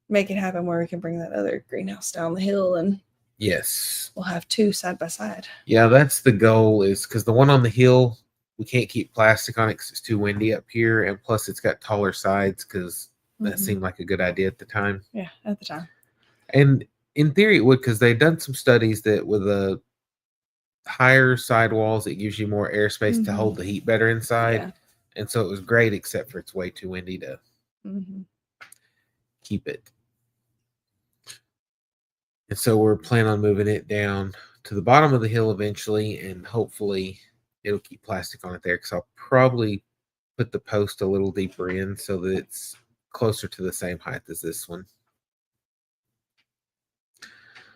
make it happen where we can bring that other greenhouse down the hill and Yes. we'll have two side by side. Yeah, that's the goal. Is because the one on the hill, we can't keep plastic on it because it's too windy up here, and plus it's got taller sides because that seemed like a good idea at the time. Yeah, at the time. And in theory, it would, because they've done some studies that with a higher sidewalls, it gives you more airspace to hold the heat better inside. Yeah. And so it was great, except for it's way too windy to keep it. And so we're planning on moving it down to the bottom of the hill eventually, and hopefully it'll keep plastic on it there, because I'll probably put the post a little deeper in so that it's closer to the same height as this one.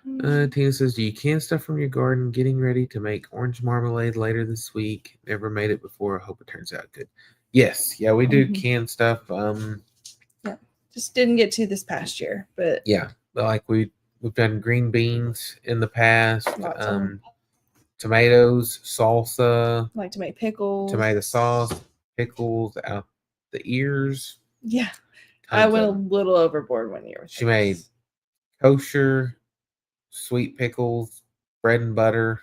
Tina says, do you can stuff from your garden? Getting ready to make orange marmalade later this week. Never made it before. I hope it turns out good. Yes. Yeah, we do can stuff. Yeah. Just didn't get to this past year, but yeah. Like we've done green beans in the past. Tomatoes, salsa. Like to make pickles. Tomato sauce, pickles out the ears. Yeah. I went a little overboard one year. She made kosher, sweet pickles, bread and butter,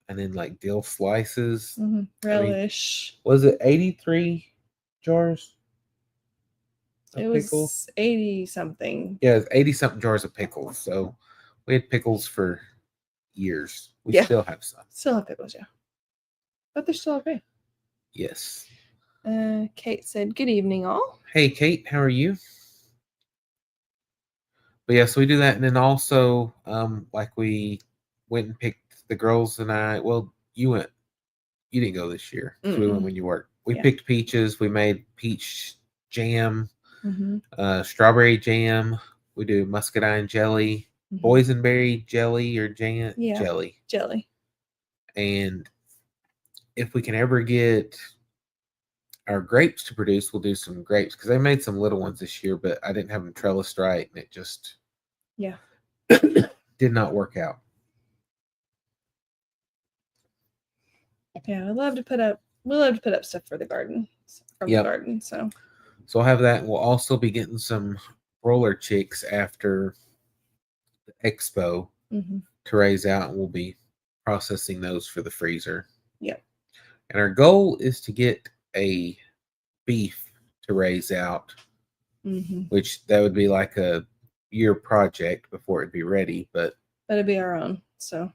and then like dill slices. Relish. I mean, was it 83 jars? It was pickles? 80 something. Yeah, it was 80 something jars of pickles. So we had pickles for years. We still have some. Still have pickles, yeah. But they're still okay. Yes. Kate said, good evening, all. Hey, Kate, how are you? But yeah, so we do that. And then also, like we went and picked the girls and I, well, you didn't go this year. So we went when you worked. We picked peaches. We made peach jam, strawberry jam. We do muscadine jelly, boysenberry jelly or jelly. Jelly. And if we can ever get our grapes to produce, we'll do some grapes, because they made some little ones this year, but I didn't have them trellised right, and it just did not work out. Yeah, we love to put up stuff for the garden, from the garden. So I'll have that. We'll also be getting some roller chicks after the expo to raise out, and we'll be processing those for the freezer. Yep. And our goal is to get a beef to raise out, which that would be like a year project before it'd be ready, but that'd be our own. So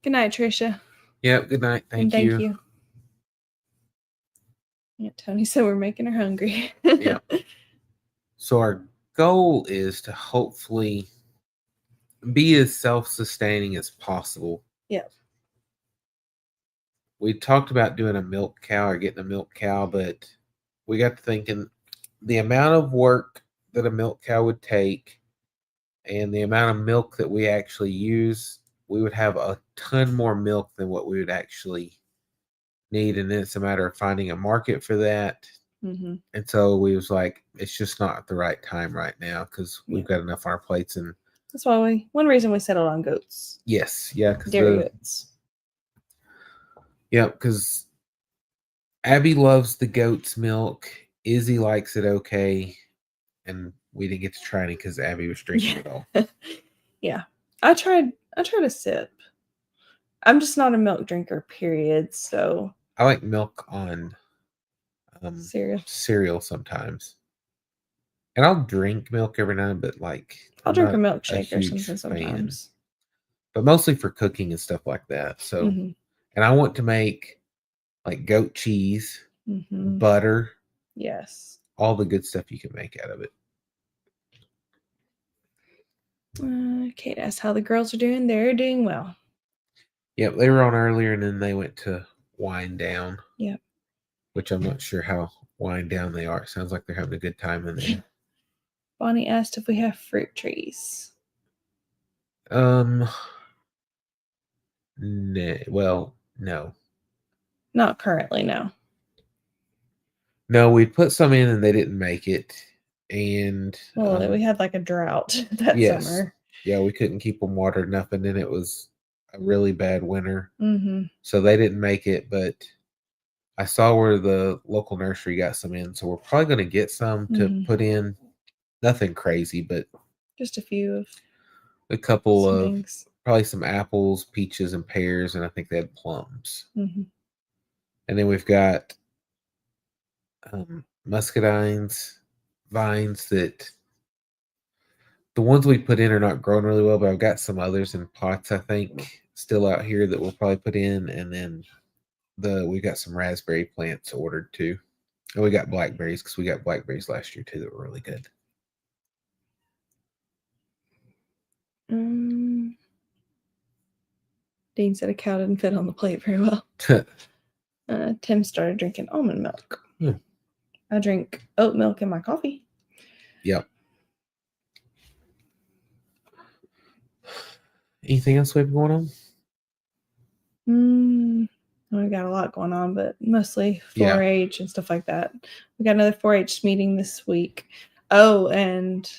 good night, Tricia. Yeah, good night. Thank you. Yeah, Tony said we're making her hungry. Yeah. So our goal is to hopefully be as self-sustaining as possible. Yeah. We talked about doing a milk cow or getting a milk cow, but we got to thinking the amount of work that a milk cow would take and the amount of milk that we actually use, we would have a ton more milk than what we would actually need. And then it's a matter of finding a market for that. And so we was like, it's just not the right time right now, because we've got enough on our plates. And That's why one reason we settled on goats. Yes, yeah, because Dairy goats. because Abby loves the goat's milk. Izzy likes it okay, and we didn't get to try any because Abby was drinking it all. Yeah. I tried a sip. I'm just not a milk drinker, period. So I like milk on cereal. sometimes, and I'll drink milk every now and then, but I'll I'm drink a not milkshake or huge something fan. sometimes. But mostly for cooking and stuff like that. So, Mhm. and I want to make like goat cheese, Mhm. butter, Yes. all the good stuff you can make out of it. Kate asked how the girls are doing. They're doing well. Yep, they were on earlier and then they went to wind down. Yep. Which I'm not sure how wind down they are. It sounds like they're having a good time in there. Bonnie asked if we have fruit trees. No. Well, no. Not currently, no. No, we put some in and they didn't make it. And we had like a drought that summer. Yeah, we couldn't keep them watered enough, and then it was a really bad winter. Mm-hmm. So they didn't make it, but I saw where the local nursery got some in, so we're probably going to get some to put in. Nothing crazy, but just a few of a couple of things. Probably some apples, peaches, and pears, and I think they had plums. Mm-hmm. And then we've got muscadines, vines that the ones we put in are not growing really well, but I've got some others in pots, I think, still out here that we'll probably put in. And then we got some raspberry plants ordered too. And we got blackberries because we got blackberries last year too that were really good. Dean said a cow didn't fit on the plate very well. Tim started drinking almond milk. I drink oat milk in my coffee. Yep. Anything else we have going on? We've got a lot going on, but mostly 4-H and stuff like that. We got another 4-H meeting this week. Oh, and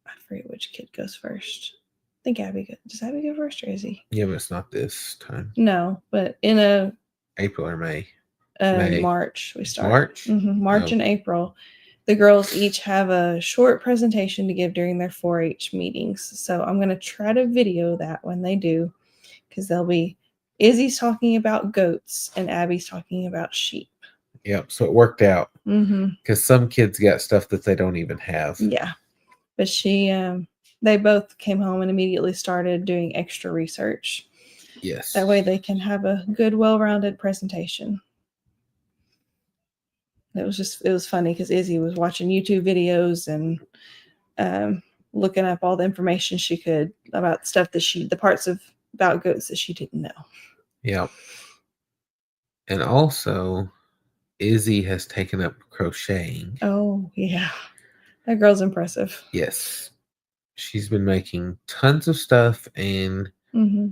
I forget which kid goes first. I think Abby goes. Does Abby go first or is he? Yeah, but it's not this time. No, but in April or May. March we start. March? Mm-hmm. March and April. The girls each have a short presentation to give during their 4-H meetings. So I'm going to try to video that when they do, because they'll be Izzy's talking about goats and Abby's talking about sheep. Yep. So it worked out. Mm-hmm. Because some kids got stuff that they don't even have. Yeah. But they both came home and immediately started doing extra research. Yes. That way they can have a good, well-rounded presentation. It was funny because Izzy was watching YouTube videos and looking up all the information she could about stuff the parts about goats that she didn't know. Yep. And also, Izzy has taken up crocheting. Oh, yeah. That girl's impressive. Yes. She's been making tons of stuff, and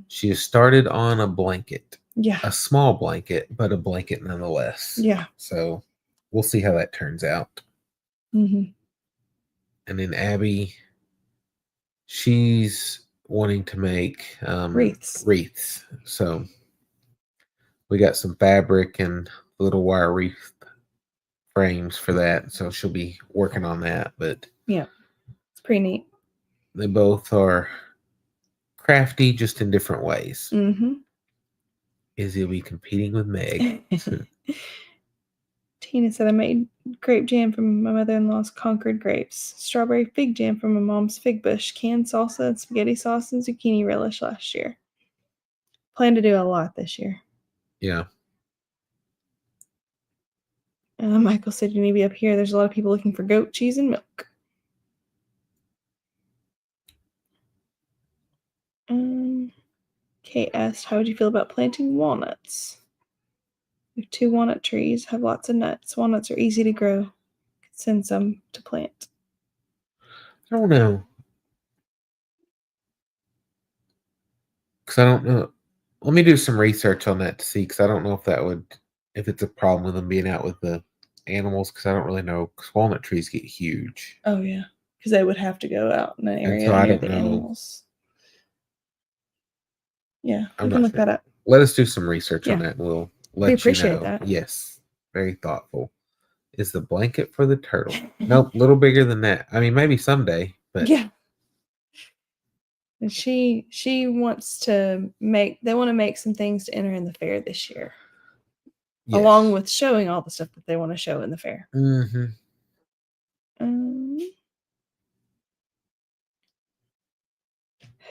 she has started on a blanket. Yeah. A small blanket, but a blanket nonetheless. Yeah. So we'll see how that turns out. And then Abby, she's wanting to make wreaths. So we got some fabric and little wire wreath frames for that. So she'll be working on that. But yeah, it's pretty neat. They both are crafty, just in different ways. Izzy will be competing with Meg. Tina said, I made grape jam from my mother-in-law's Concord grapes, strawberry fig jam from my mom's fig bush, canned salsa and spaghetti sauce and zucchini relish last year. Plan to do a lot this year. Yeah. Michael said, you need to be up here. There's a lot of people looking for goat cheese and milk. Kate asked, how would you feel about planting walnuts? We have 2 walnut trees, have lots of nuts. Walnuts are easy to grow. Could send some to plant. I don't know. Because I don't know. Let me do some research on that to see, because I don't know if it's a problem with them being out with the animals, because I don't really know, because walnut trees get huge. Oh, yeah. because they would have to go out in an And area so I near don't the know. animals. Yeah, I'm we can not look sure. that up. Let us do some research on Yeah. that. And we'll We let you appreciate know. that. Yes, very thoughtful. Is the blanket for the turtle? Nope, a little bigger than that. I mean, maybe someday, but Yeah. And she wants to make. They want to make some things to enter in the fair this year, yes. along with showing all the stuff that they want to show in the fair. Mm-hmm.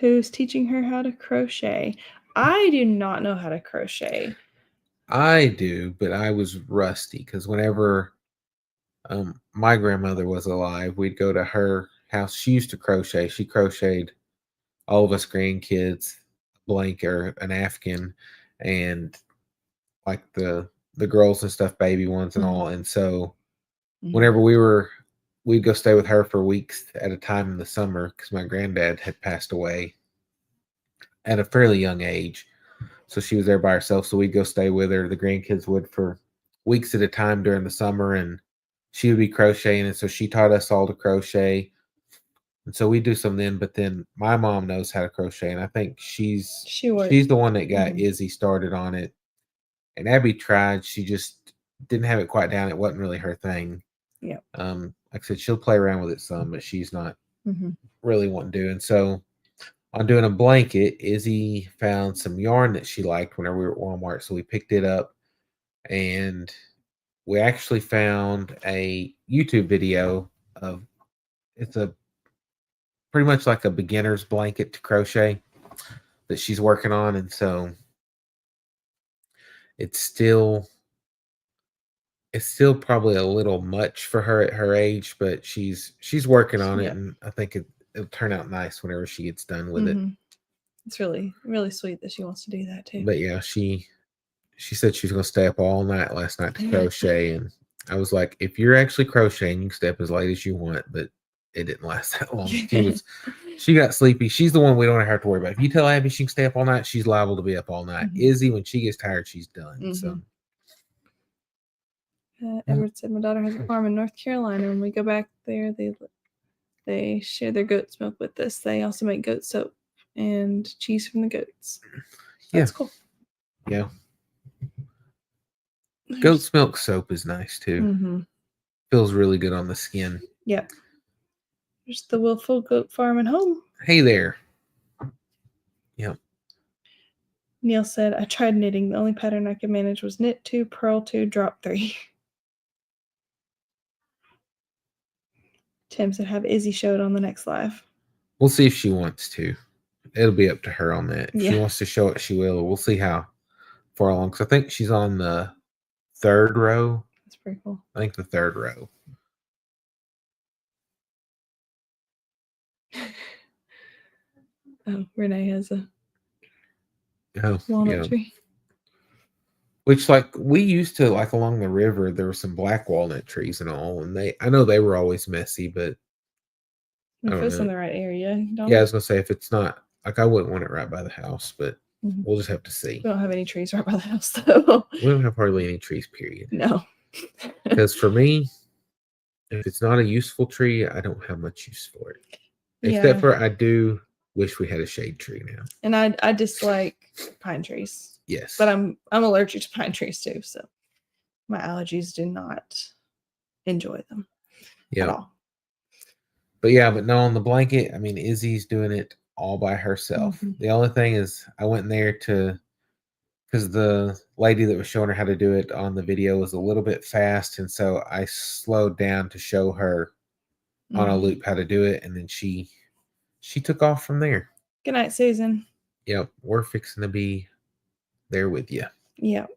Who's teaching her how to crochet? I do not know how to crochet. I do, but I was rusty because whenever my grandmother was alive, we'd go to her house. She used to crochet. She crocheted all of us grandkids a blanket or an Afghan, and like the girls and stuff, baby ones and all. And so whenever we'd go stay with her for weeks at a time in the summer because my granddad had passed away at a fairly young age. So she was there by herself. So we'd go stay with her. The grandkids would for weeks at a time during the summer, and she would be crocheting. And so she taught us all to crochet. And so we do some then, but then my mom knows how to crochet, and I think she's the one that got Izzy started on it. And Abby tried, she just didn't have it quite down. It wasn't really her thing. Yeah. Like I said, she'll play around with it some, but she's not really wanting to do. And so on doing a blanket, Izzy found some yarn that she liked whenever we were at Walmart. So we picked it up, and we actually found a YouTube video of it's a pretty much like a beginner's blanket to crochet that she's working on. And so it's still probably a little much for her at her age, but she's working on it, and I think it'll turn out nice whenever she gets done with it. It's really, really sweet that she wants to do that too. But yeah, she said she was going to stay up all night last night to crochet, and I was like, if you're actually crocheting, you can stay up as late as you want, but it didn't last that long. She got sleepy. She's the one we don't have to worry about. If you tell Abby she can stay up all night, she's liable to be up all night. Izzy, when she gets tired, she's done. So Edward said my daughter has a farm in North Carolina. When we go back there, they share their goat's milk with us. They also make goat soap and cheese from the goats. That's cool. Yeah. Goat's milk soap is nice too. Feels really good on the skin. Yep. There's the Willful Goat Farm and Home. Hey there. Yep. Neil said, I tried knitting. The only pattern I could manage was knit 2, purl 2, drop 3. Tim said, have Izzy show it on the next live. We'll see if she wants to. It'll be up to her on that. If she wants to show it, she will. We'll see how far along. Because I think she's on the 3rd row. That's pretty cool. I think the 3rd row. Oh, Renee has a walnut tree. Which, like, we used to, like, along the river, there were some black walnut trees and all, and I know they were always messy, but if it's in the right area. Yeah, I was gonna say, if it's not, like, I wouldn't want it right by the house, but we'll just have to see. We don't have any trees right by the house, though. We don't have hardly any trees, period. No. Because for me, if it's not a useful tree, I don't have much use for it. Except for I do wish we had a shade tree now. And I dislike pine trees. Yes. But I'm allergic to pine trees too, so my allergies do not enjoy them at all. But no, on the blanket, I mean, Izzy's doing it all by herself. The only thing is I went in there because the lady that was showing her how to do it on the video was a little bit fast, and so I slowed down to show her on a loop how to do it, and then she took off from there. Good night, Susan. Yep, we're fixing to be there with you. Yep.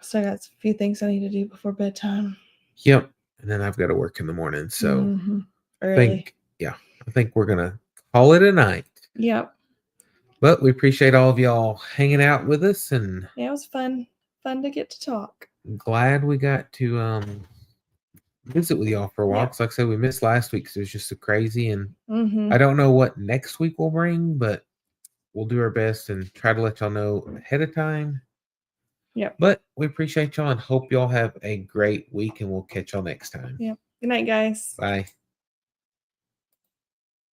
So I got a few things I need to do before bedtime. Yep. And then I've got to work in the morning. So early. I think we're gonna call it a night. Yep. But we appreciate all of y'all hanging out with us, and it was fun to get to talk. Glad we got to visit with y'all for a while. Because like I said, we missed last week because it was just so crazy, and I don't know what next week will bring, but we'll do our best and try to let y'all know ahead of time. Yep. But we appreciate y'all and hope y'all have a great week, and we'll catch y'all next time. Yep. Good night, guys. Bye.